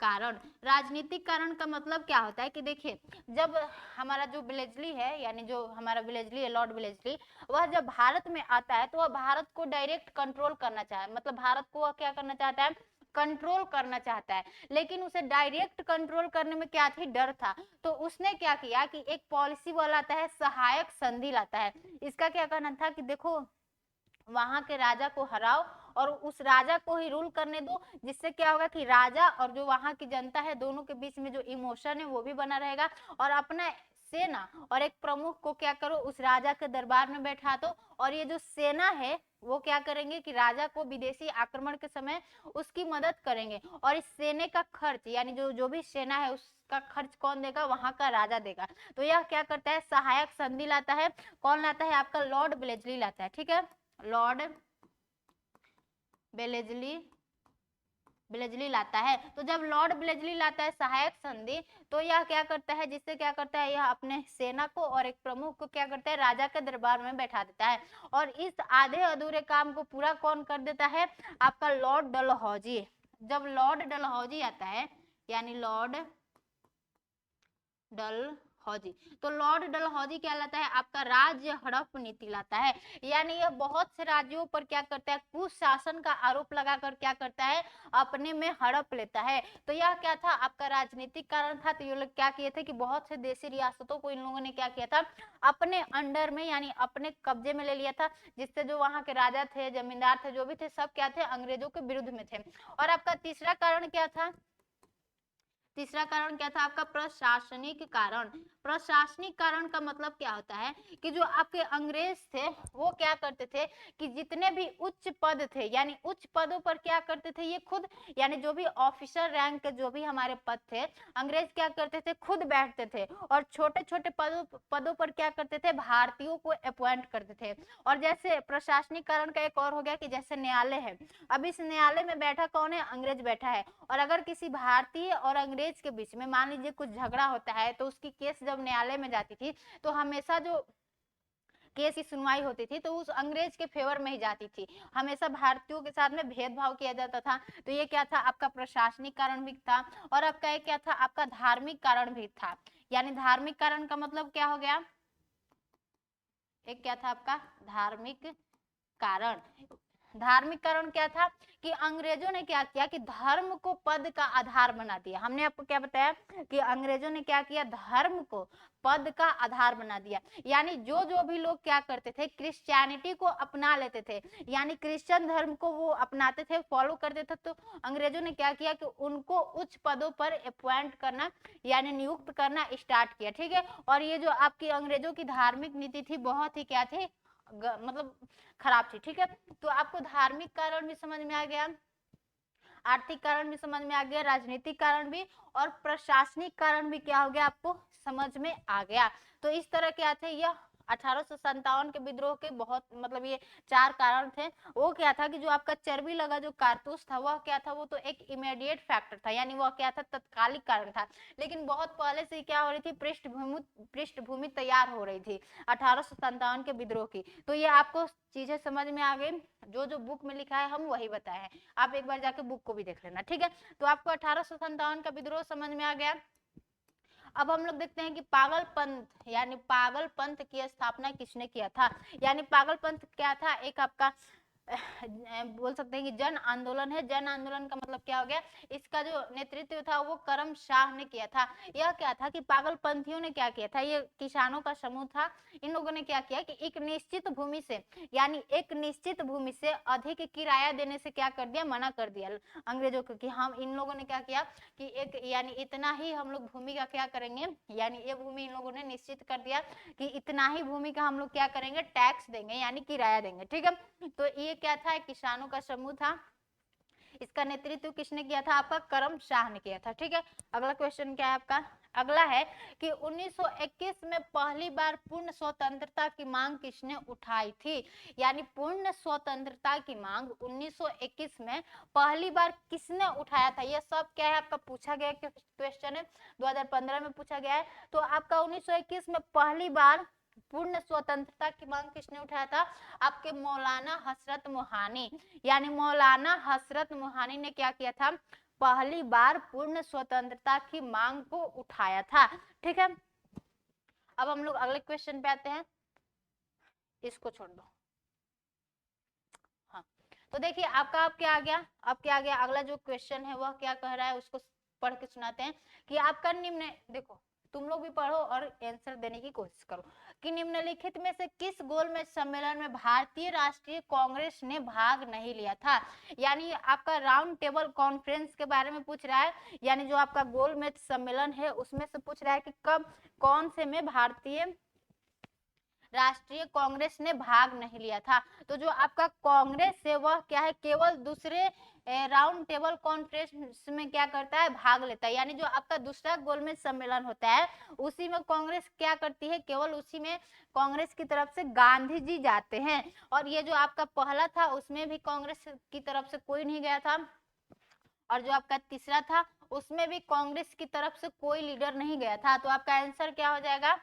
कारण, राजनीतिक कारण का मतलब क्या होता है कि देखिए जब हमारा जो विलेजली है, यानी जो हमारा विलेजली है, लॉर्ड विलेजली, वह जब भारत में आता है तो वह भारत को डायरेक्ट कंट्रोल करना चाहे, मतलब भारत को वह क्या करना चाहता है, कंट्रोल करना चाहता है। लेकिन उसे डायरेक्ट कंट्रोल करने में क्या थी, डर था। तो उसने क्या किया कि एक पॉलिसी वो लाता है, सहायक संधि लाता है। इसका क्या कहना था कि देखो वहां के राजा को हराओ और उस राजा को ही रूल करने दो। जिससे क्या होगा कि राजा और जो वहां की जनता है दोनों के बीच में जो इमोशन है वो भी बना रहेगा। और अपना सेना और एक प्रमुख को क्या करो, उस राजा के दरबार में बैठा दो और ये जो सेना है वो क्या करेंगे कि राजा को विदेशी आक्रमण के समय उसकी मदद करेंगे। और इस सेना का खर्च, यानी जो जो भी सेना है उसका खर्च कौन देगा, वहां का राजा देगा। तो यह क्या करता है, सहायक संधि लाता है। कौन लाता है, आपका लॉर्ड वेलेस्ली लाता है, ठीक है। लॉर्ड वेलेस्ली लाता है। तो जब लॉर्ड वेलेस्ली लाता है सहायक संधि, तो यह क्या करता है, जिससे क्या करता है, यह अपने सेना को और एक प्रमुख को क्या करता है, राजा के दरबार में बैठा देता है। और इस आधे अधूरे काम को पूरा कौन कर देता है, आपका लॉर्ड डलहौजी। जब लॉर्ड डलहौजी आता है, यानी लॉर्ड डलहौजी, तो लॉर्ड डलहौजी क्या लाता है, आपका राज्य हड़प नीति लाता है। यानी यह बहुत से राज्यों पर क्या करता है, कुशासन का आरोप लगाकर क्या करता है, अपने में हड़प लेता है। तो यह क्या था, आपका राजनीतिक कारण था। तो ये लोग क्या किए थे कि बहुत से देशी रियासतों को इन लोगों ने क्या किया था, अपने अंडर में यानी अपने कब्जे में ले लिया था। जिससे जो वहां के राजा थे, जमींदार थे, जो भी थे, सब क्या थे, अंग्रेजों के विरुद्ध में थे। और आपका तीसरा कारण क्या था, तीसरा कारण क्या था आपका, प्रशासनिक कारण। प्रशासनिक कारण का मतलब क्या होता है कि जो आपके अंग्रेज थे वो क्या करते थे कि जितने भी उच्च पद थे, यानी उच्च पदों पर क्या करते थे, ये खुद, यानी जो भी ऑफिसर रैंक के जो भी हमारे पद थे, अंग्रेज क्या करते थे, खुद बैठते थे और छोटे छोटे पदों पर क्या करते थे, भारतीयों को अपॉइंट करते थे। और जैसे प्रशासनिक कारण का एक और हो गया कि जैसे न्यायालय है, अब इस न्यायालय में बैठा कौन है, अंग्रेज बैठा है। और अगर किसी भारतीय और अंग्रेज के बीच में मान लीजिए कुछ झगड़ा होता है तो उसकी केस जब न्यायालय में जाती थी तो हमेशा जो केस की सुनवाई होती थी तो उस अंग्रेज के फेवर में ही जाती थी, हमेशा भारतीयों के साथ में भेदभाव किया जाता था। तो ये क्या था, आपका प्रशासनिक कारण भी था। और आपका ये क्या था, आपका धार्मिक कारण भी था। यानी धार्मिक कारण का मतलब क्या हो गया, एक क्या था आपका धार्मिक कारण। धार्मिक कारण क्या था कि अंग्रेजों ने क्या किया कि धर्म को पद का आधार बना दिया। हमने आपको क्या बताया कि अंग्रेजों ने क्या किया, धर्म को पद का आधार बना दिया। यानी जो जो भी लोग क्या करते थे, क्रिश्चियनिटी को अपना लेते थे, यानी क्रिश्चियन धर्म को वो अपनाते थे, फॉलो करते थे, तो अंग्रेजों ने क्या किया कि उनको उच्च पदों पर अपॉइंट करना यानी नियुक्त करना स्टार्ट किया। ठीक है, और ये जो आपकी अंग्रेजों की धार्मिक नीति थी बहुत ही क्या थी, मतलब खराब थी। ठीक है, तो आपको धार्मिक कारण भी समझ में आ गया, आर्थिक कारण भी समझ में आ गया, राजनीतिक कारण भी, और प्रशासनिक कारण भी क्या हो गया, आपको समझ में आ गया। तो इस तरह क्या थे, यह 1857 के विद्रोह के बहुत मतलब ये 4 कारण थे। वो क्या था कि जो आपका चर्बी लगा जो कारतूस था वह क्या था, वो तो एक इमीडिएट फैक्टर था, यानी वह क्या था, तत्कालिक कारण था। लेकिन बहुत पहले से क्या हो रही थी, पृष्ठभूमि तैयार हो रही थी 1857 के विद्रोह की। तो ये आपको चीजें समझ में आ गई, जो जो बुक में लिखा है हम वही बताए हैं, आप एक बार जाके बुक को भी देख लेना। ठीक है, तो आपको 1857 का विद्रोह समझ में आ गया। अब हम लोग देखते हैं कि पागल पंथ यानी पागल पंथ की स्थापना किसने किया था। यानी पागल पंथ क्या था, एक आपका बोल सकते हैं कि जन आंदोलन है। जन आंदोलन का मतलब क्या हो गया, इसका जो नेतृत्व था वो करम शाह ने किया था। यह क्या था कि पागल पंथियों ने क्या किया था, ये किसानों का समूह था, इन लोगों ने क्या किया कि एक निश्चित भूमि से यानी एक निश्चित भूमि से अधिक किराया देने से क्या कर दिया, मना कर दिया अंग्रेजों को, कि हम इन लोगों ने क्या किया कि एक यानी इतना ही हम लोग भूमि का क्या करेंगे, यानी ये भूमि इन लोगों ने निश्चित कर दिया कि इतना ही भूमि का हम लोग क्या करेंगे, टैक्स देंगे यानी किराया देंगे। ठीक है, तो ये क्या था, किसानों का समूह था, इसका नेतृत्व किसने किया था, आपका करम शाह ने किया था। ठीक है, अगला क्वेश्चन क्या है आपका, अगला है कि 1921 में पहली बार पूर्ण स्वतंत्रता की मांग किसने उठाई थी। यानी पूर्ण स्वतंत्रता की मांग 1921 में पहली बार किसने उठाया था, यह सब क्या है आपका पूछा गया क्वेश्चन है, 2015 में पूछा गया है। तो आपका 1921 में पहली बार पूर्ण स्वतंत्रता की मांग किसने उठाया था, आपके मौलाना हसरत मोहानी। यानी मौलाना हसरत मोहानी ने क्या किया था, पहली बार पूर्ण स्वतंत्रता की मांग को उठाया था। ठीक है, अब हम लोग अगले क्वेश्चन पे आते हैं, इसको छोड़ दो। हाँ, तो देखिए आपका अब क्या आ गया, अब क्या आ गया, अगला जो क्वेश्चन है वह क्या कह रहा है, उसको पढ़ के सुनाते हैं कि आपका निम्न, देखो तुम लोग भी पढ़ो और आंसर देने की कोशिश करो कि निम्नलिखित में से किस गोलमेज सम्मेलन में भारतीय राष्ट्रीय कांग्रेस ने भाग नहीं लिया था। यानी आपका राउंड टेबल कॉन्फ्रेंस के बारे में पूछ रहा है, यानी जो आपका गोलमेज सम्मेलन है उसमें से पूछ रहा है कि कब कौन से में भारतीय राष्ट्रीय कांग्रेस ने भाग नहीं लिया था। तो जो आपका कांग्रेस है वह क्या है, केवल दूसरे राउंड टेबल कॉन्फ्रेंस में क्या करता है, भाग लेता है। यानी जो आपका दूसरा गोलमेज सम्मेलन होता है उसी में कांग्रेस क्या करती है, केवल उसी में कांग्रेस की तरफ से गांधी जी जाते हैं। और ये जो आपका पहला था उसमें भी कांग्रेस की तरफ से कोई नहीं गया था, और जो आपका तीसरा था उसमें भी कांग्रेस की तरफ से कोई लीडर नहीं गया था। तो आपका आंसर क्या हो जाएगा,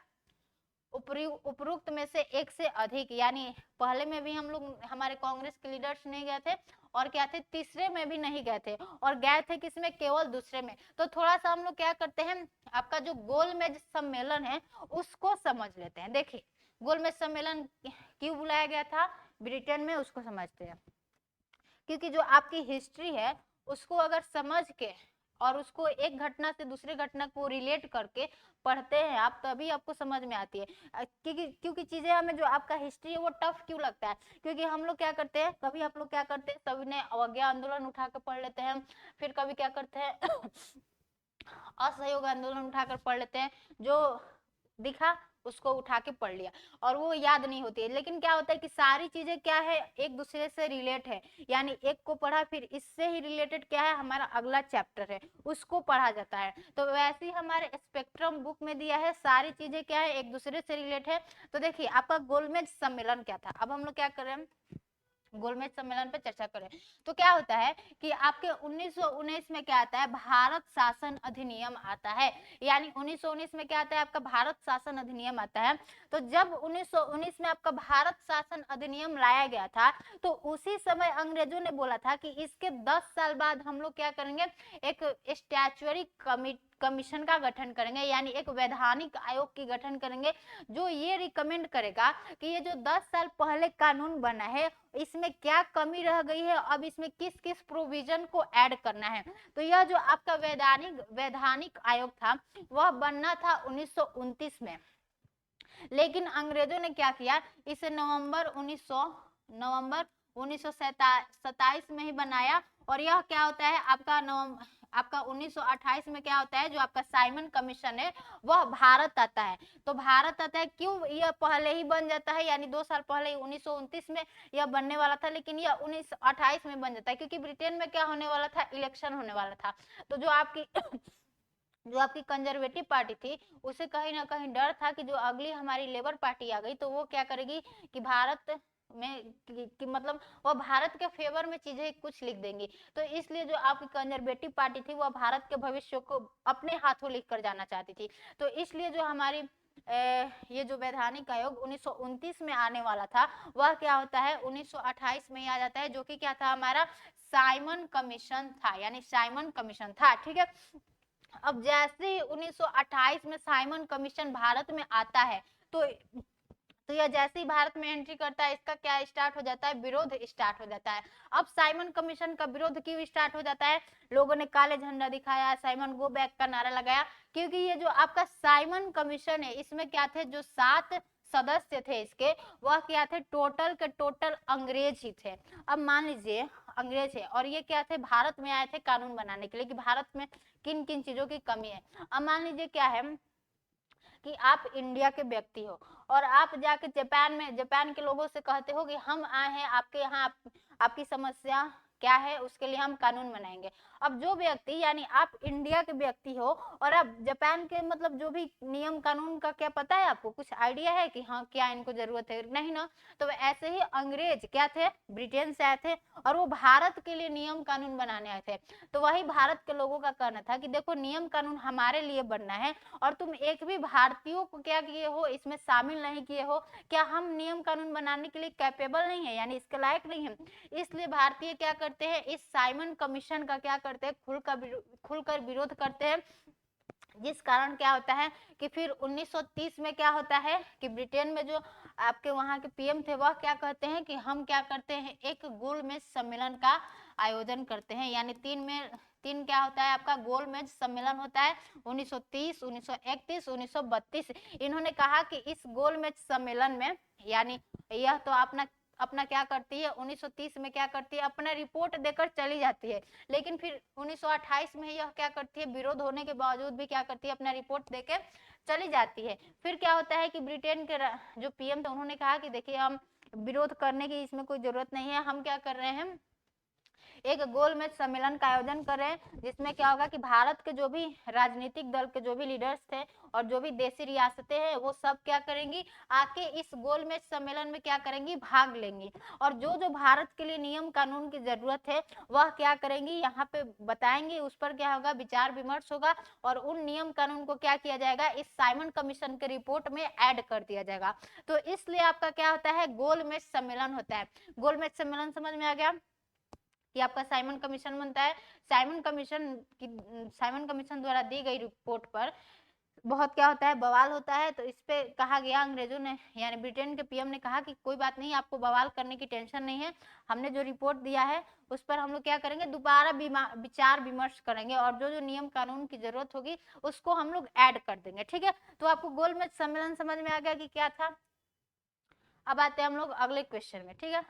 उपरोक्त में से एक से अधिक। यानी पहले में भी हम लोग हमारे कांग्रेस के लीडर्स नहीं गए थे, और क्या थे, तीसरे में भी नहीं गए थे, और गए थे किसमें, केवल दूसरे में। तो थोड़ा सा हम लोग क्या करते हैं, आपका जो गोलमेज सम्मेलन है उसको समझ लेते हैं। देखिए गोलमेज सम्मेलन क्यों बुलाया गया था ब्रिटेन में, उसको समझते हैं। क्योंकि जो आपकी हिस्ट्री है उसको अगर समझ के और उसको एक घटना से दूसरे घटना को रिलेट करके पढ़ते हैं आप, तभी आपको समझ में आती है। क्योंकि चीजें हमें जो आपका हिस्ट्री है वो टफ क्यों लगता है, क्योंकि हम लोग क्या करते हैं, कभी आप लोग क्या करते हैं, सभी ने अवज्ञा आंदोलन उठा कर पढ़ लेते हैं, फिर कभी क्या करते हैं असहयोग आंदोलन उठाकर पढ़ लेते हैं, जो दिखा उसको उठा के पढ़ लिया और वो याद नहीं होती है। लेकिन क्या होता है कि सारी चीजें क्या है, एक दूसरे से रिलेट है, यानी एक को पढ़ा फिर इससे ही रिलेटेड क्या है, हमारा अगला चैप्टर है उसको पढ़ा जाता है। तो वैसे ही हमारे स्पेक्ट्रम बुक में दिया है, सारी चीजें क्या है, एक दूसरे से रिलेट है। तो देखिए आपका गोलमेज सम्मेलन क्या था, अब हम लोग क्या कर रहे हैं, गोलमेज सम्मेलन पर चर्चा करें। तो क्या होता है कि आपके 1919 में क्या आता है, भारत शासन अधिनियम आता है। यानी 1919 में क्या आता है, आपका भारत शासन अधिनियम आता है। तो जब 1919 में आपका भारत शासन अधिनियम लाया गया था, तो उसी समय अंग्रेजों ने बोला था कि इसके 10 साल बाद हम लोग क्या करेंगे, एक स्टैच्यूरी कमीशन का गठन करेंगे, यानी एक वैधानिक आयोग की गठन करेंगे जो ये रिकमेंड करेगा कि ये जो 10 साल पहले कानून बना है इसमें क्या कमी रह गई है, अब इसमें किस किस प्रोविजन को ऐड करना है। तो यह जो आपका वैधानिक आयोग था वह बनना था 1929 में, लेकिन अंग्रेजों ने क्या किया, इसे नवंबर 1927 में ही बनाया। और यह क्या होता है आपका 1928 में क्या होता है, जो आपका साइमन कमीशन है वह भारत आता है। तो भारत आता है, क्यों यह पहले ही बन जाता है, यानी 2 साल पहले 1929 में यह बनने वाला था, लेकिन यह 1928 में बन जाता है क्योंकि ब्रिटेन में क्या होने वाला था, इलेक्शन होने वाला था। तो जो आपकी कंजर्वेटिव पार्टी थी उसे कहीं ना कहीं डर था कि जो अगली हमारी लेबर पार्टी आ गई तो वो क्या करेगी कि भारत में कि मतलब वो भारत के फेवर में चीजें कुछ लिख देंगी। तो इसलिए जो आपकी कंजर्वेटिव पार्टी थी वह भारत के भविष्य को अपने हाथों लिख कर जाना चाहती थी। तो इसलिए जो हमारी ये जो वैधानिक आयोग 1929 में आने वाला था वह क्या होता है 1928 में ही आ जाता है, जो कि क्या था हमारा साइमन कमीशन था, यानी साइमन कमीशन था। ठीक है, अब जैसे ही 1928 में साइमन कमीशन भारत में आता है तो यह जैसे ही भारत में एंट्री करता है इसका क्या स्टार्ट हो जाता है, विरोध स्टार्ट हो जाता है। अब साइमन कमीशन का विरोध क्यों स्टार्ट हो जाता है, लोगों ने काले झंडा दिखाया, साइमन गो बैक का नारा लगाया, क्योंकि ये जो आपका साइमन कमीशन है इसमें क्या थे, जो 7 सदस्य थे इसके वह क्या थे, टोटल के टोटल अंग्रेज ही थे। अब मान लीजिए अंग्रेज है और ये क्या थे, भारत में आए थे कानून बनाने के लिए कि भारत में किन किन चीजों की कमी है। अब मान लीजिए क्या है कि आप इंडिया के व्यक्ति हो और आप जाके जापान के लोगों से कहते हो कि हम आए हैं आपके यहाँ, आपकी समस्या क्या है उसके लिए हम कानून बनाएंगे। अब जो व्यक्ति यानी आप इंडिया के व्यक्ति हो और आप जापान के मतलब जो भी नियम कानून का क्या पता है आपको, कुछ आइडिया है कि हाँ क्या इनको जरूरत है, नहीं ना। तो ऐसे ही अंग्रेज क्या थे, ब्रिटेन से आए थे और वो भारत के लिए नियम कानून बनाने आए थे। तो वही भारत के लोगों का कहना था कि देखो नियम कानून हमारे लिए बनना है और तुम एक भी भारतीयों को क्या किए हो, इसमें शामिल नहीं किए हो, क्या हम नियम कानून बनाने के लिए कैपेबल नहीं है, यानी इसके लायक नहीं है। इसलिए भारतीय क्या करते हैं, इस साइमन कमीशन का क्या करते हैं, खुलकर विरोध करते हैं, जिस कारण क्या होता है कि फिर 1930 में क्या होता है कि ब्रिटेन में जो आपके वहां के पीएम थे वह क्या कहते हैं कि हम क्या करते हैं, एक गोलमेज सम्मेलन का आयोजन करते हैं, यानी तीन क्या होता है आपका गोलमेज सम्मेलन होता है 1930, 1931, 1932। इन्होंने कहा कि इस गोलमेज सम्मेलन में, यानी यह तो अपना क्या करती है 1930 में क्या करती है, अपना रिपोर्ट देकर चली जाती है, लेकिन फिर 1928 में यह क्या करती है, विरोध होने के बावजूद भी क्या करती है, अपना रिपोर्ट देकर चली जाती है। फिर क्या होता है कि ब्रिटेन के जो पीएम थे उन्होंने कहा कि देखिए हम विरोध करने की इसमें कोई जरूरत नहीं है, हम क्या कर रहे हैं, एक गोलमेज सम्मेलन का आयोजन कर रहे हैं, जिसमें क्या होगा कि भारत के जो भी राजनीतिक दल के जो भी लीडर्स थे और जो भी देशी रियासतें हैं वो सब क्या करेंगी, आके इस गोलमेज सम्मेलन में क्या करेंगी, भाग लेंगी और जो जो भारत के लिए नियम कानून की जरूरत है वह क्या करेंगी, यहाँ पे बताएंगे, उस पर क्या होगा, विचार विमर्श होगा और उन नियम कानून को क्या किया जाएगा, इस साइमन कमीशन के रिपोर्ट में ऐड कर दिया जाएगा। तो इसलिए आपका क्या होता है, गोलमेज सम्मेलन होता है। गोलमेज सम्मेलन समझ में आ गया कि आपका साइमन कमीशन बनता है। साइमन कमीशन द्वारा दी गई रिपोर्ट पर बहुत क्या होता है, बवाल होता है। तो इस पे कहा गया, अंग्रेजों ने यानी ब्रिटेन के पीएम ने कहा कि कोई बात नहीं, आपको बवाल करने की टेंशन नहीं है, हमने जो रिपोर्ट दिया है उस पर हम लोग क्या करेंगे, दोबारा विचार विमर्श करेंगे और जो जो नियम कानून की जरूरत होगी उसको हम लोग ऐड कर देंगे। ठीक है, तो आपको गोलमेज सम्मेलन समझ में आ गया कि क्या था। अब आते हैं हम लोग अगले क्वेश्चन में। ठीक है,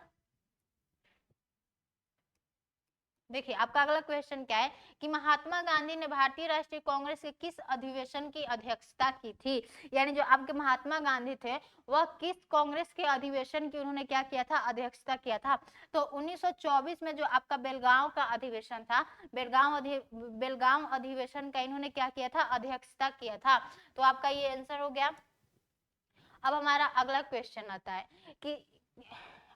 देखिए आपका अगला क्वेश्चन क्या है कि महात्मा गांधी ने भारतीय राष्ट्रीय कांग्रेस के किस अधिवेशन की अध्यक्षता की थी, यानी जो आपके महात्मा गांधी थे वह किस कांग्रेस के अधिवेशन की उन्होंने क्या किया था, अध्यक्षता किया था। तो 1924 में जो आपका बेलगांव का अधिवेशन था, बेलगांव अधिवेशन का इन्होंने क्या किया था, अध्यक्षता किया था। तो आपका ये आंसर हो गया। अब हमारा अगला क्वेश्चन आता है कि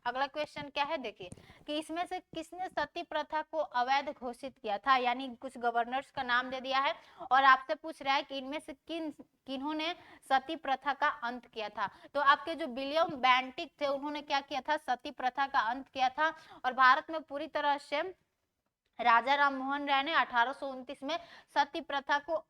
अगला क्वेश्चन क्या है, देखिए कि इसमें से किसने सती प्रथा को अवैध घोषित किया था, यानी कुछ गवर्नर्स का नाम दे दिया है और आपसे पूछ रहा है कि इनमें से किन्होंने सती प्रथा का अंत किया था। तो आपके जो विलियम बेंटिक थे उन्होंने क्या किया था, सती प्रथा का अंत किया था और भारत में पूरी तरह से राजा राम मोहन राय ने 1829 में सती प्रथा को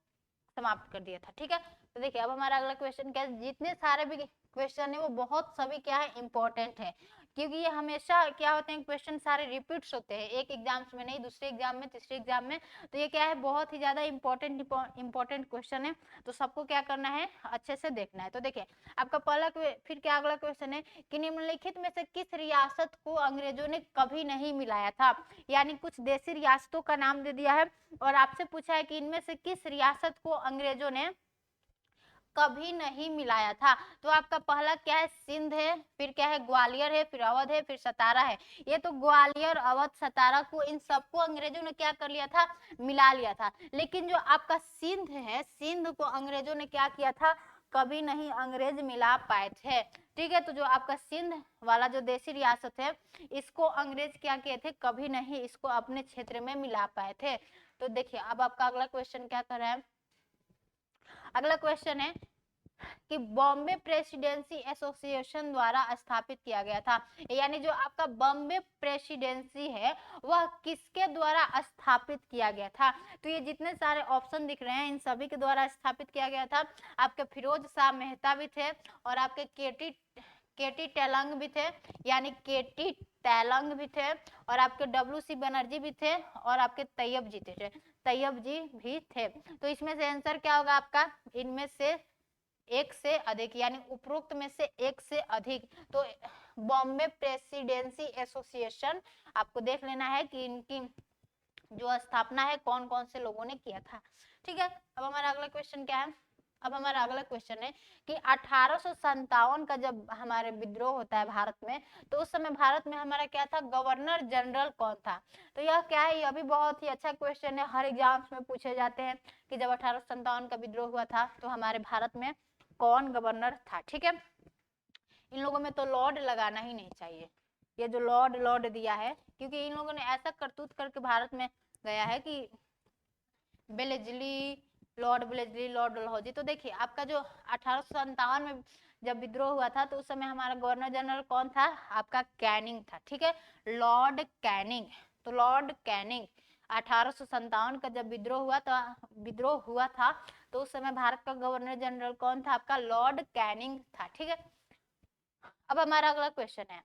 समाप्त कर दिया था। ठीक है, तो देखिए अब हमारा अगला क्वेश्चन क्या है, जितने सारे भी क्वेश्चन है वो बहुत सभी क्या है इंपॉर्टेंट है, क्योंकि ये हमेशा क्या होते हैं क्वेश्चन सारे रिपीट्स होते हैं, एक एग्जाम्स में नहीं, दूसरे एग्जाम में, तीसरे एग्जाम में, तो ये क्या है बहुत ही ज्यादा इंपॉर्टेंट क्वेश्चन है, तो सबको क्या करना है अच्छे से देखना है। तो देखिए आपका पहला फिर क्या अगला क्वेश्चन है कि निम्नलिखित में से किस रियासत को अंग्रेजों ने कभी नहीं मिलाया था, यानी कुछ देशी रियासतों का नाम दे दिया है और आपसे पूछा है कि इनमें से किस रियासत को अंग्रेजों ने कभी नहीं मिलाया था। तो आपका पहला क्या है सिंध है, फिर क्या है ग्वालियर है, फिर अवध है, फिर सतारा है। ये तो ग्वालियर, अवध, सतारा को इन सबको अंग्रेजों ने क्या कर लिया था, मिला लिया था। लेकिन जो आपका सिंध है, सिंध को अंग्रेजों ने क्या किया था, कभी नहीं अंग्रेज मिला पाए थे। ठीक है, तो जो आपका सिंध वाला जो देशी रियासत है, इसको अंग्रेज क्या किए थे, कभी नहीं इसको अपने क्षेत्र में मिला पाए थे। तो देखिए अब आपका अगला क्वेश्चन क्या कर रहा है, अगला क्वेश्चन है कि बॉम्बे प्रेसिडेंसी एसोसिएशन द्वारा स्थापित किया गया था, यानी जो आपका बॉम्बे प्रेसिडेंसी है वह किसके द्वारा स्थापित किया गया था। तो ये जितने सारे ऑप्शन दिख रहे हैं इन सभी के द्वारा स्थापित किया गया था। आपके फिरोज शाह मेहता भी थे और आपके केटी टेलंग भी थे, यानी केटी टैलंग भी थे, और आपके WC बनर्जी भी थे, और आपके तैयब जी थे, तैयब जी भी थे। तो इसमें से आंसर क्या होगा आपका, इनमें से एक से अधिक, यानी उपरोक्त में से एक से अधिक। तो बॉम्बे प्रेसिडेंसी एसोसिएशन आपको देख लेना है कि इनकी जो स्थापना है कौन कौन से लोगों ने किया था। ठीक है, अब हमारा अगला क्वेश्चन क्या है, अब हमारा अगला क्वेश्चन है कि 1857 का जब हमारे विद्रोह होता है भारत में, तो उस समय भारत में हमारा क्या था, गवर्नर जनरल कौन था। तो यह क्या है, यह भी बहुत ही अच्छा क्वेश्चन है, हर एग्जाम्स में पूछे जाते हैं कि जब 1857 का विद्रोह हुआ था तो हमारे भारत में कौन गवर्नर था। ठीक है, इन लोगों में तो लॉर्ड लगाना ही नहीं चाहिए, ये जो लॉर्ड लॉर्ड दिया है, क्योंकि इन लोगों ने ऐसा करतूत करके भारत में गया है कि बेलेजली, लॉर्ड बेलेजली, लॉर्ड डलहौजी। तो देखिए आपका जो 1857 में जब विद्रोह हुआ था तो उस समय हमारा गवर्नर जनरल कौन था, आपका कैनिंग था। ठीक है, लॉर्ड कैनिंग। तो लॉर्ड कैनिंग 1857 का जब विद्रोह हुआ था तो उस समय भारत का गवर्नर जनरल कौन था, आपका लॉर्ड कैनिंग था। ठीक है, अब हमारा अगला क्वेश्चन है,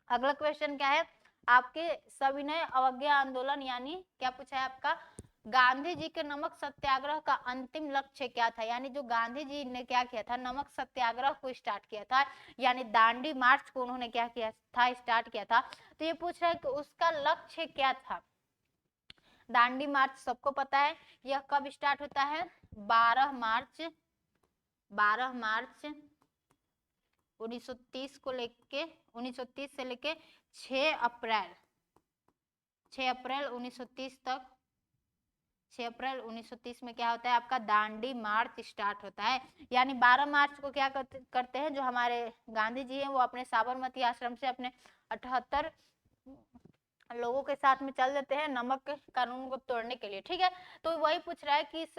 अगला क्वेश्चन क्या है, आपके सविनय अवज्ञा आंदोलन, यानी क्या पूछा है आपका, गांधी जी के नमक सत्याग्रह का अंतिम लक्ष्य क्या था, यानी जो गांधी जी ने क्या किया था, नमक सत्याग्रह को स्टार्ट किया था, यानी दांडी मार्च को उन्होंने क्या किया था, स्टार्ट किया था। तो ये पूछ रहा है कि उसका लक्ष्य क्या था। दांडी मार्च सबको पता है, यह कब स्टार्ट होता है, 12 मार्च 1930 को लेके 1930 से लेके 6 अप्रैल 1930 तक, 6 अप्रैल 1930 में क्या होता है, आपका दांडी मार्च स्टार्ट होता है। यानी 12 मार्च को क्या करते हैं, जो हमारे गांधी जी हैं वो अपने साबरमती आश्रम से अपने 78 लोगों के साथ में चल देते हैं नमक कानून को तोड़ने के लिए। ठीक है, तो वही पूछ रहा है कि इस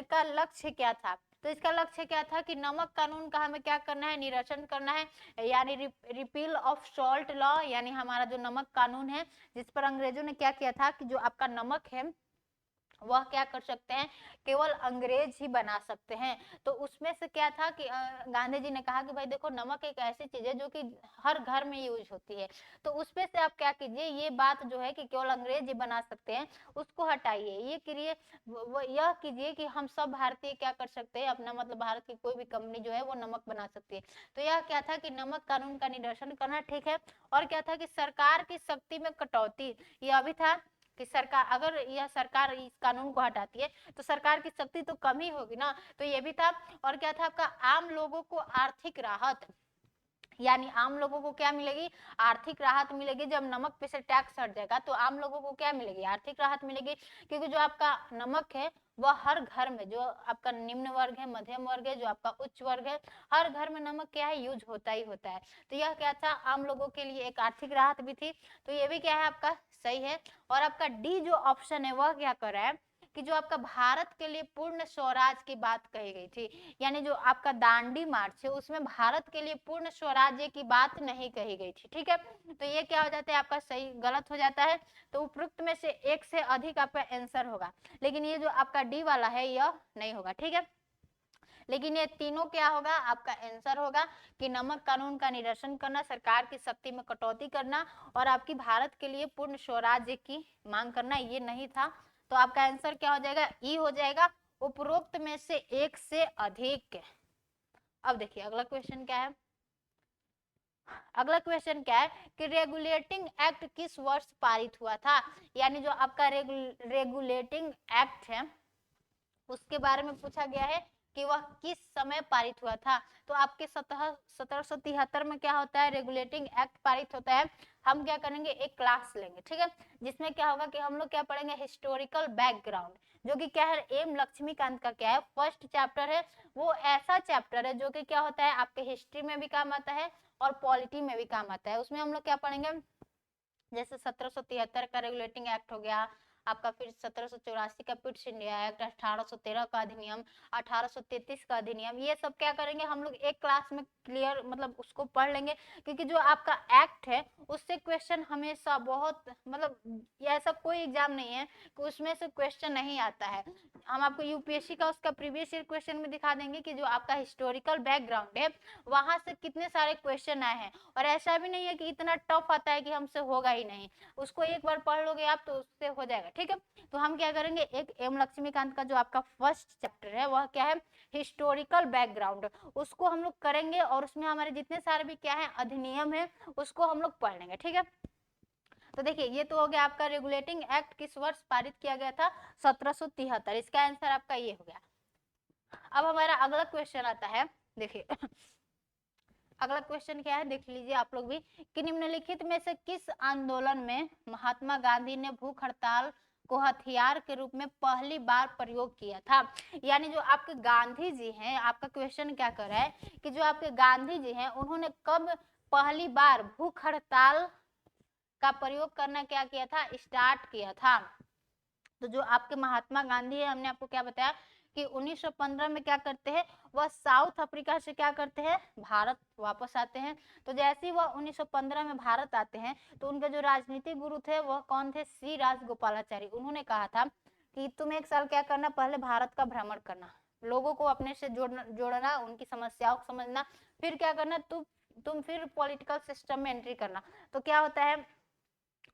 का लक्ष्य क्या था। तो इसका लक्ष्य क्या था कि नमक कानून का हमें क्या करना है, निरसन करना है, यानी रिपील ऑफ सॉल्ट लॉ, यानी हमारा जो नमक कानून है जिस पर अंग्रेजों ने क्या किया था कि जो आपका नमक है वह क्या कर सकते हैं, केवल अंग्रेज ही बना सकते हैं। तो उसमें से क्या था कि गांधी जी ने कहा कि भाई देखो नमक एक ऐसी चीज है जो कि हर घर में यूज होती है, तो उसमें से आप क्या कीजिए, ये बात जो है कि केवल अंग्रेज ही बना सकते हैं उसको हटाइए, ये करिए, यह कीजिए कि हम सब भारतीय क्या कर सकते हैं, अपना मतलब भारत की कोई भी कंपनी जो है वो नमक बना सकती है। तो यह क्या था कि नमक कानून का निरसन करना। ठीक है, और क्या था कि सरकार की शक्ति में कटौती, यह भी था कि सरकार, अगर यह सरकार इस कानून को हटाती है तो सरकार की शक्ति तो कम ही होगी ना, तो ये भी था। और क्या था आपका, आम लोगों को आर्थिक राहत, यानी आम लोगों को क्या मिलेगी, आर्थिक राहत मिलेगी। जब नमक पे से टैक्स हट जाएगा तो आम लोगों को क्या मिलेगी, आर्थिक राहत मिलेगी, क्योंकि जो आपका नमक है वह हर घर में, जो आपका निम्न वर्ग है, मध्यम वर्ग है, जो आपका उच्च वर्ग है, हर घर में नमक क्या है, यूज होता ही होता है। तो यह क्या था, आम लोगों के लिए एक आर्थिक राहत भी थी। तो ये भी क्या है आपका सही है। और आपका डी जो ऑप्शन है वह क्या कर रहा है कि जो आपका भारत के लिए पूर्ण स्वराज की बात कही गई थी, यानी जो आपका दांडी मार्च है उसमें भारत के लिए पूर्ण स्वराज्य की बात नहीं कही गई थी। ठीक है, तो ये क्या हो जाता है आपका सही गलत हो जाता है, तो उपरोक्त में से एक से अधिक आपका आंसर होगा, लेकिन ये जो आपका डी वाला है यह नहीं होगा। ठीक है, लेकिन ये तीनों क्या होगा आपका आंसर होगा कि नमक कानून का निरसन करना, सरकार की शक्ति में कटौती करना और आपकी भारत के लिए पूर्ण स्वराज्य की मांग करना, ये नहीं था। तो आपका आंसर क्या हो जाएगा, ई हो जाएगा, उपरोक्त में से एक से अधिक। अब देखिए अगला क्वेश्चन क्या है, अगला क्वेश्चन क्या है कि रेगुलेटिंग एक्ट किस वर्ष पारित हुआ था, यानी जो आपका रेगुलेटिंग एक्ट है उसके बारे में पूछा गया है कि वह किस समय पारित हुआ था। तो आपके 1773 में क्या होता है, रेगुलेटिंग एक्ट पारित होता है। हम क्या करेंगे, एक क्लास लेंगे, ठीक है, जिसमें क्या होगा कि हम लोग क्या पढ़ेंगे, हिस्टोरिकल बैकग्राउंड, जो कि क्या है एम लक्ष्मीकांत का क्या है फर्स्ट चैप्टर है। वो ऐसा चैप्टर है जो कि क्या होता है आपके हिस्ट्री में भी काम आता है और पॉलिटी में भी काम आता है। उसमें हम लोग क्या पढ़ेंगे, जैसे 1773 का रेगुलेटिंग एक्ट हो गया आपका, फिर 1784 का पिट्स इंडिया एक्ट, 1813 का अधिनियम, 1833 का अधिनियम, ये सब क्या करेंगे हम लोग एक क्लास में क्लियर मतलब उसको पढ़ लेंगे, क्योंकि जो आपका एक्ट है उससे क्वेश्चन हमेशा बहुत मतलब ऐसा कोई एग्जाम नहीं है कि उसमें से क्वेश्चन नहीं आता है। हम आपको यूपीएससी का उसका प्रीवियस ईयर क्वेश्चन में दिखा देंगे कि जो आपका हिस्टोरिकल बैकग्राउंड है वहां से कितने सारे क्वेश्चन आए हैं, और ऐसा भी नहीं है कि इतना टफ आता है कि हमसे होगा ही नहीं, उसको एक बार पढ़ लोगे आप तो उससे हो जाएगा। ठीक है, तो हम क्या करेंगे, एक एम लक्ष्मीकांत का जो आपका फर्स्ट चैप्टर है वह क्या है हिस्टोरिकल बैकग्राउंड, उसको हम लोग करेंगे और उसमें हमारे जितने सारे भी क्या है अधिनियम है उसको हम लोग पढ़ लेंगे। ठीक है, तो देखिए ये तो हो गया आपका रेगुलेटिंग एक्ट किस वर्ष पारित किया गया था, 1773, इसका आंसर आपका ये हो गया। अब हमारा अगला क्वेश्चन आता है, देखिए अगला क्वेश्चन क्या है देख लीजिए आप लोग भी, कि निम्नलिखित में से किस आंदोलन में महात्मा गांधी ने भूख हड़ताल को हथियार के रूप में पहली बार प्रयोग किया था। यानी जो आपके गांधी जी हैं, आपका क्वेश्चन क्या कर रहा है कि जो आपके गांधी जी हैं उन्होंने कब पहली बार भूख हड़ताल का प्रयोग करना क्या किया था, स्टार्ट किया था। तो जो आपके महात्मा गांधी है हमने आपको क्या बताया कि 1915 में क्या करते हैं, वह साउथ अफ्रीका से क्या करते हैं भारत वापस आते हैं। तो जैसे ही वह 1915 में भारत आते हैं तो उनके जो राजनीतिक गुरु थे वह कौन थे, सी राजगोपालाचारी। उन्होंने कहा था कि तुम एक साल क्या करना, पहले भारत का भ्रमण करना, लोगों को अपने से जोड़ना, उनकी समस्याओं को समझना, फिर क्या करना तुम फिर पॉलिटिकल सिस्टम में एंट्री करना। तो क्या होता है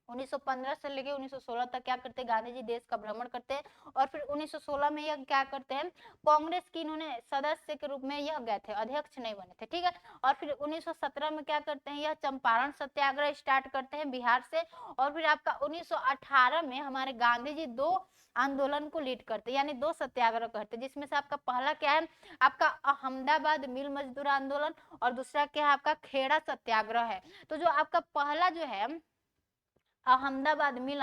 1915 से लेके 1916 तक क्या करते हैं गांधी जी देश का भ्रमण करते हैं, और फिर 1916 में यह क्या करते हैं कांग्रेस की इन्होंने सदस्य के रूप में यह गए थे, अध्यक्ष नहीं बने थे। ठीक है, और फिर 1917 में क्या करते हैं, यह चंपारण सत्याग्रह स्टार्ट करते हैं बिहार से, और फिर आपका 1918 में हमारे गांधी जी दो आंदोलन को लीड करते हैं, यानी दो सत्याग्रह करते हैं, जिसमें से आपका पहला क्या है आपका अहमदाबाद मिल मजदूर आंदोलन, और दूसरा क्या है आपका खेड़ा सत्याग्रह है। तो जो आपका पहला जो है अहमदाबाद मिल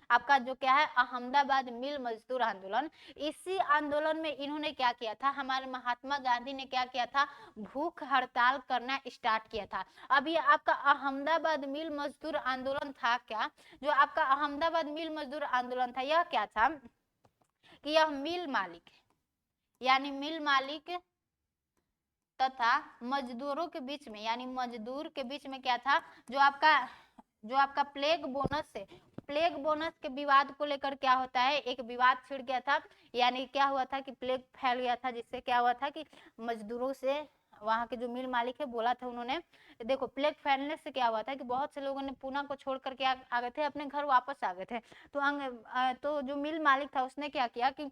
आपका जो क्या है अहमदाबाद मिल मजदूर आंदोलन, इसी आंदोलन में इन्होंने क्या किया था, हमारे महात्मा गांधी ने क्या किया था, भूख हड़ताल करना स्टार्ट किया था। अब ये आपका अहमदाबाद मिल मजदूर आंदोलन था क्या, जो आपका अहमदाबाद मिल मजदूर आंदोलन था यह क्या था कि यह मिल मालिक यानी मिल मालिक तथा मजदूरों के बीच में, यानी मजदूर के बीच में क्या था, जो आपका प्लेग बोनस है, प्लेग बोनस के विवाद को लेकर क्या होता है एक विवाद छिड़ गया था, यानी क्या हुआ था कि प्लेग फैल गया था, जिससे क्या हुआ था कि मजदूरों से वहां के जो मिल मालिक है बोला था उन्होंने, देखो प्लेग फैलने से क्या हुआ था कि बहुत से लोगों ने पूना को छोड़ करके आ गए थे, अपने घर वापस आ गए थे। तो जो मिल मालिक था उसने क्या किया कि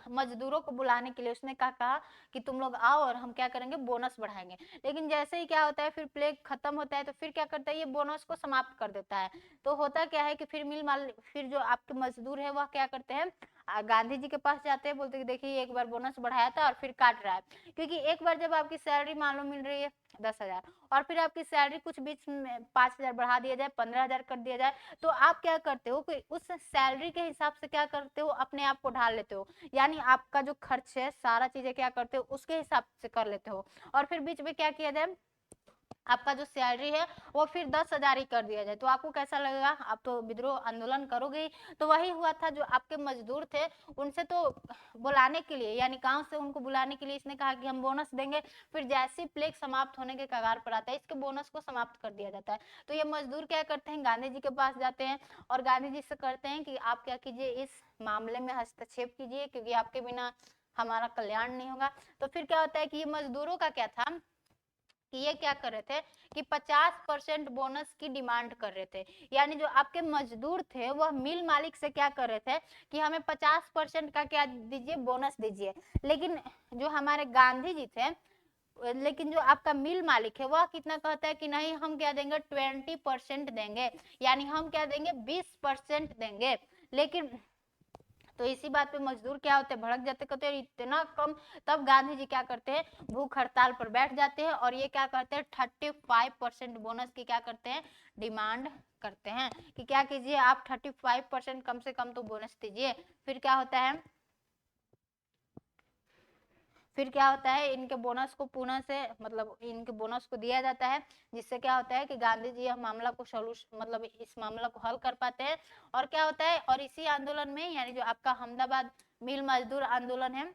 मजदूरों को बुलाने के लिए उसने कहा कि तुम लोग आओ और हम क्या करेंगे बोनस बढ़ाएंगे। लेकिन जैसे ही क्या होता है फिर प्लेग खत्म होता है तो फिर क्या करता है ये बोनस को समाप्त कर देता है। तो होता क्या है कि फिर जो आपके मजदूर है वह क्या करते हैं गांधी जी के पास जाते हैं, बोलते हैं देखिए एक बार बोनस बढ़ाया था और फिर काट रहा है, क्योंकि एक बार जब आपकी सैलरी मान लो मिल रही है 10,000 और फिर आपकी सैलरी कुछ बीच में 5,000 बढ़ा दिया जाए, 15,000 कर दिया जाए, तो आप क्या करते हो कि उस सैलरी के हिसाब से क्या करते हो अपने आप को ढाल लेते हो, यानी आपका जो खर्च है सारा चीजें क्या करते हो उसके हिसाब से कर लेते हो। और फिर बीच में क्या किया जाए आपका जो सैलरी है वो फिर 10,000 ही कर दिया जाए, तो आपको कैसा लगेगा? आप तो विद्रोह आंदोलन करोगे ही। तो वही हुआ था, जो आपके मजदूर थे उनसे तो बुलाने के लिए, यानी गांव से उनको बुलाने के लिए इसने कहा कि हम बोनस देंगे। फिर जैसे ही प्लेग समाप्त होने के कगार पर आता है, इसके बोनस को समाप्त कर दिया जाता है। तो ये मजदूर क्या करते हैं, गांधी जी के पास जाते हैं और गांधी जी से करते हैं कि आप क्या कीजिए, इस मामले में हस्तक्षेप कीजिए, क्योंकि आपके बिना हमारा कल्याण नहीं होगा। तो फिर क्या होता है कि ये मजदूरों का क्या था कि ये क्या कर रहे थे कि 50% बोनस की डिमांड कर रहे थे। यानी जो आपके मजदूर थे वह मिल मालिक से क्या कर रहे थे कि हमें 50% का क्या दीजिए, बोनस दीजिए। लेकिन जो हमारे गांधी जी थे, लेकिन जो आपका मिल मालिक है वह कितना कहता है कि नहीं, हम क्या देंगे, 20% देंगे, यानी हम क्या देंगे, 20% देंगे। लेकिन तो इसी बात पे मजदूर क्या होते हैं, भड़क जाते, कहते हैं इतना कम। तब गांधी जी क्या करते हैं, भूख हड़ताल पर बैठ जाते हैं और ये क्या करते हैं, 35% बोनस की क्या करते हैं, डिमांड करते हैं कि क्या कीजिए, आप 35% कम से कम तो बोनस दीजिए। फिर क्या होता है, फिर क्या होता है, इनके बोनस को पुनः से मतलब इनके बोनस को दिया जाता है, जिससे क्या होता है कि गांधी जी यह मामला को सोल्यूशन मतलब इस मामला को हल कर पाते हैं। और क्या होता है, और इसी आंदोलन में, यानी जो आपका अहमदाबाद मिल मजदूर आंदोलन है,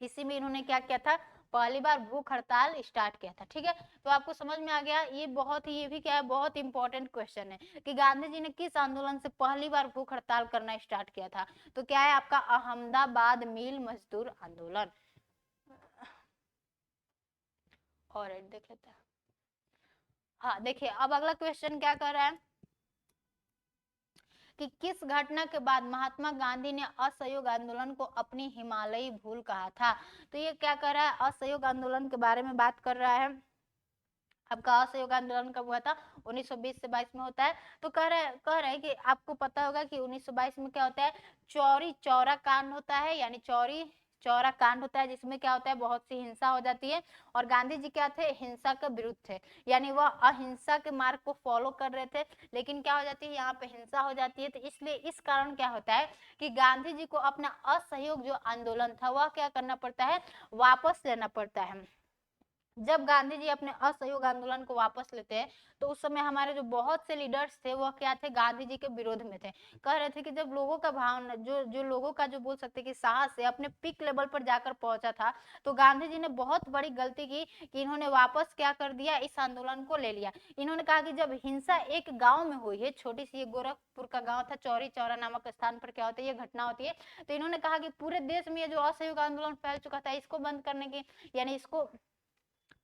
इसी में इन्होंने क्या किया था, पहली बार भूख हड़ताल स्टार्ट किया था। ठीक है, तो आपको समझ में आ गया। ये बहुत ही, ये भी क्या है, बहुत इंपॉर्टेंट क्वेश्चन है कि गांधी जी ने किस आंदोलन से पहली बार भूख हड़ताल करना स्टार्ट किया था। तो क्या है आपका, अहमदाबाद मिल मजदूर आंदोलन। और देख लेते हैं। हाँ देखिए, अब अगला क्वेश्चन क्या कर रहा है कि किस घटना के बाद महात्मा गांधी ने असहयोग आंदोलन को अपनी हिमालयी भूल कहा था। तो ये क्या कर रहा है, असहयोग आंदोलन के बारे में बात कर रहा है। आपका असहयोग आंदोलन कब हुआ था, 1920 से 22 में होता है। तो कह रहे हैं कि आपको पता होगा कि 1922 में क्या होता है, चौरी चौरा कांड होता है, यानी चौरी चौरा कांड होता है, जिसमें क्या होता है, बहुत सी हिंसा हो जाती है। और गांधी जी क्या थे, हिंसा के विरुद्ध थे, यानी वह अहिंसा के मार्ग को फॉलो कर रहे थे। लेकिन क्या हो जाती है, यहाँ पे हिंसा हो जाती है। तो इसलिए इस कारण क्या होता है कि गांधी जी को अपना असहयोग जो आंदोलन था वह क्या करना पड़ता है, वापस लेना पड़ता है। जब गांधी जी अपने असहयोग आंदोलन को वापस लेते हैं, तो उस समय हमारे जो बहुत से लीडर्स थे वह क्या थे, गांधी जी के विरोध में थे। कह रहे थे कि जब लोगों का भावना, जो लोगों का जो बोल सकते कि साहस है अपने पीक लेवल पर जाकर पहुंचा था, तो गांधी जी ने बहुत बड़ी गलती की कि इन्होंने वापस क्या कर दिया, इस आंदोलन को ले लिया। इन्होंने कहा कि जब हिंसा एक गाँव में हुई है, छोटी सी, ये गोरखपुर का गाँव था, चौरी चौरा नामक स्थान पर क्या होता है, ये घटना होती है। तो इन्होंने कहा कि पूरे देश में ये जो असहयोग आंदोलन फैल चुका था, इसको बंद करने की, यानी इसको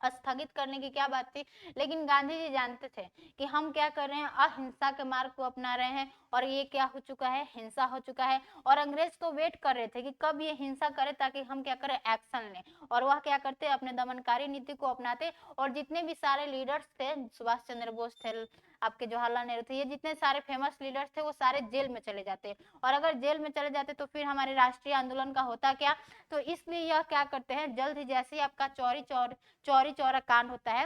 स्थगित करने की क्या बात थी। लेकिन गांधी जी जानते थे कि हम क्या कर रहे हैं, अहिंसा के मार्ग को अपना रहे हैं, और ये क्या हो चुका है, हिंसा हो चुका है। और अंग्रेज तो वेट कर रहे थे कि कब ये हिंसा करे ताकि हम क्या करें, एक्शन लें। और वह क्या करते, अपने दमनकारी नीति को अपनाते। और जितने भी सारे लीडर्स थे, सुभाष चंद्र बोस थे, आपके जवाहरलाल नेहरू थे, ये जितने सारे फेमस लीडर्स थे वो सारे जेल में चले जाते। और अगर जेल में चले जाते तो फिर हमारे राष्ट्रीय आंदोलन का होता क्या। तो इसलिए यह क्या करते हैं, जल्द ही जैसे ही आपका चौरी चौरा कांड होता है,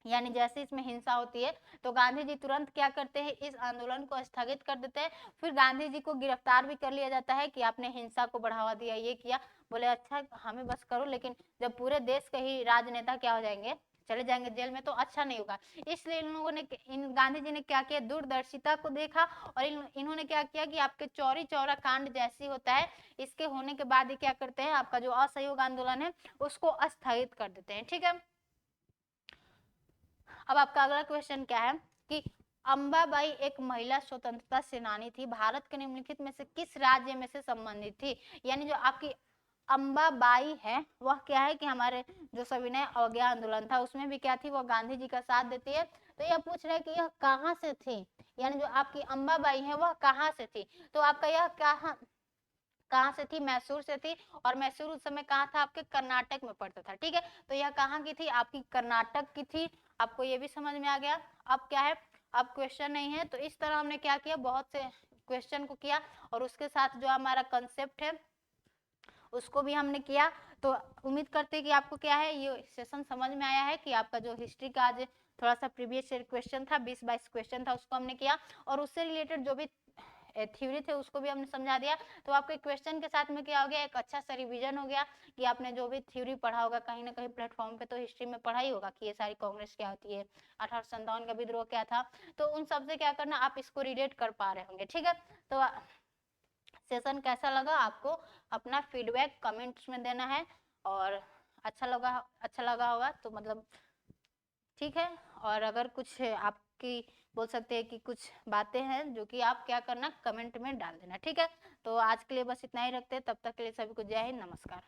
यानी जैसे इसमें हिंसा होती है, तो गांधी जी तुरंत क्या करते हैं, इस आंदोलन को स्थगित कर देते हैं। फिर गांधी जी को गिरफ्तार भी कर लिया जाता है कि आपने हिंसा को बढ़ावा दिया, ये किया। बोले अच्छा हमें बस करो, लेकिन जब पूरे देश के ही राजनेता क्या हो जाएंगे, चले जाएंगे जेल में, तो अच्छा नहीं होगा। इसलिए इन लोगों ने, इन गांधी जी ने क्या किया, दूरदर्शिता को देखा। और इन्होंने क्या किया कि आपके चौरी चौरा कांड जैसी होता है, इसके होने के बाद ही क्या करते हैं, आपका जो असहयोग आंदोलन है उसको स्थगित कर देते हैं। ठीक है, अब आपका अगला क्वेश्चन क्या है कि अंबाबाई एक महिला स्वतंत्रता सेनानी थी, भारत के निम्नलिखित में से किस राज्य में से संबंधित थी। यानी जो आपकी अंबाबाई है वह क्या है कि हमारे जो सविनय अवज्ञा आंदोलन था उसमें भी क्या थी, वह गांधी जी का साथ देती है। तो यह पूछ रहे हैं कि यह कहाँ से थी, यानी जो आपकी अंबाबाई है वह कहाँ से थी। तो आपका यह कहाँ से थी, मैसूर से थी। और मैसूर उस समय कहाँ था, आपके कर्नाटक में पड़ता था। ठीक है, तो यह कहाँ की थी, आपकी कर्नाटक की थी। आपको ये भी समझ में आ गया। अब क्या है, अब क्वेश्चन नहीं है, तो इस तरह हमने क्या किया, बहुत से क्वेश्चन को किया और उसके साथ जो हमारा कंसेप्ट है उसको भी हमने किया। तो उम्मीद करते हैं कि आपको क्या है, ये सेशन समझ में आया है कि आपका जो हिस्ट्री का आज थोड़ा सा प्रीवियस ईयर क्वेश्चन था, 20-22 क्वेश्चन था, उसको हमने किया। और उससे रिलेटेड जो भी थ्योरी थे उसको भी हमने समझा दिया। तो आपके क्वेश्चन के साथ में क्या हो गया, एक अच्छा सा रिवीजन हो गया कि आपने जो भी थ्योरी पढ़ा होगा कहीं ना कहीं प्लेटफॉर्म पे तो हिस्ट्री में पढ़ा ही होगा कि ये सारी कांग्रेस क्या होती है, 1857 का विद्रोह क्या था, तो उन सब से क्या करना, आप इसको रिलेट कर पा रहे होंगे। ठीक है, तो सेशन कैसा लगा आपको अपना फीडबैक कमेंट्स में देना है, और अच्छा लगा होगा तो मतलब ठीक है। और अगर कुछ आपकी बोल सकते हैं कि कुछ बातें हैं जो कि आप क्या करना कमेंट में डाल देना। ठीक है, तो आज के लिए बस इतना ही रखते हैं, तब तक के लिए सभी को जय हिंद, नमस्कार।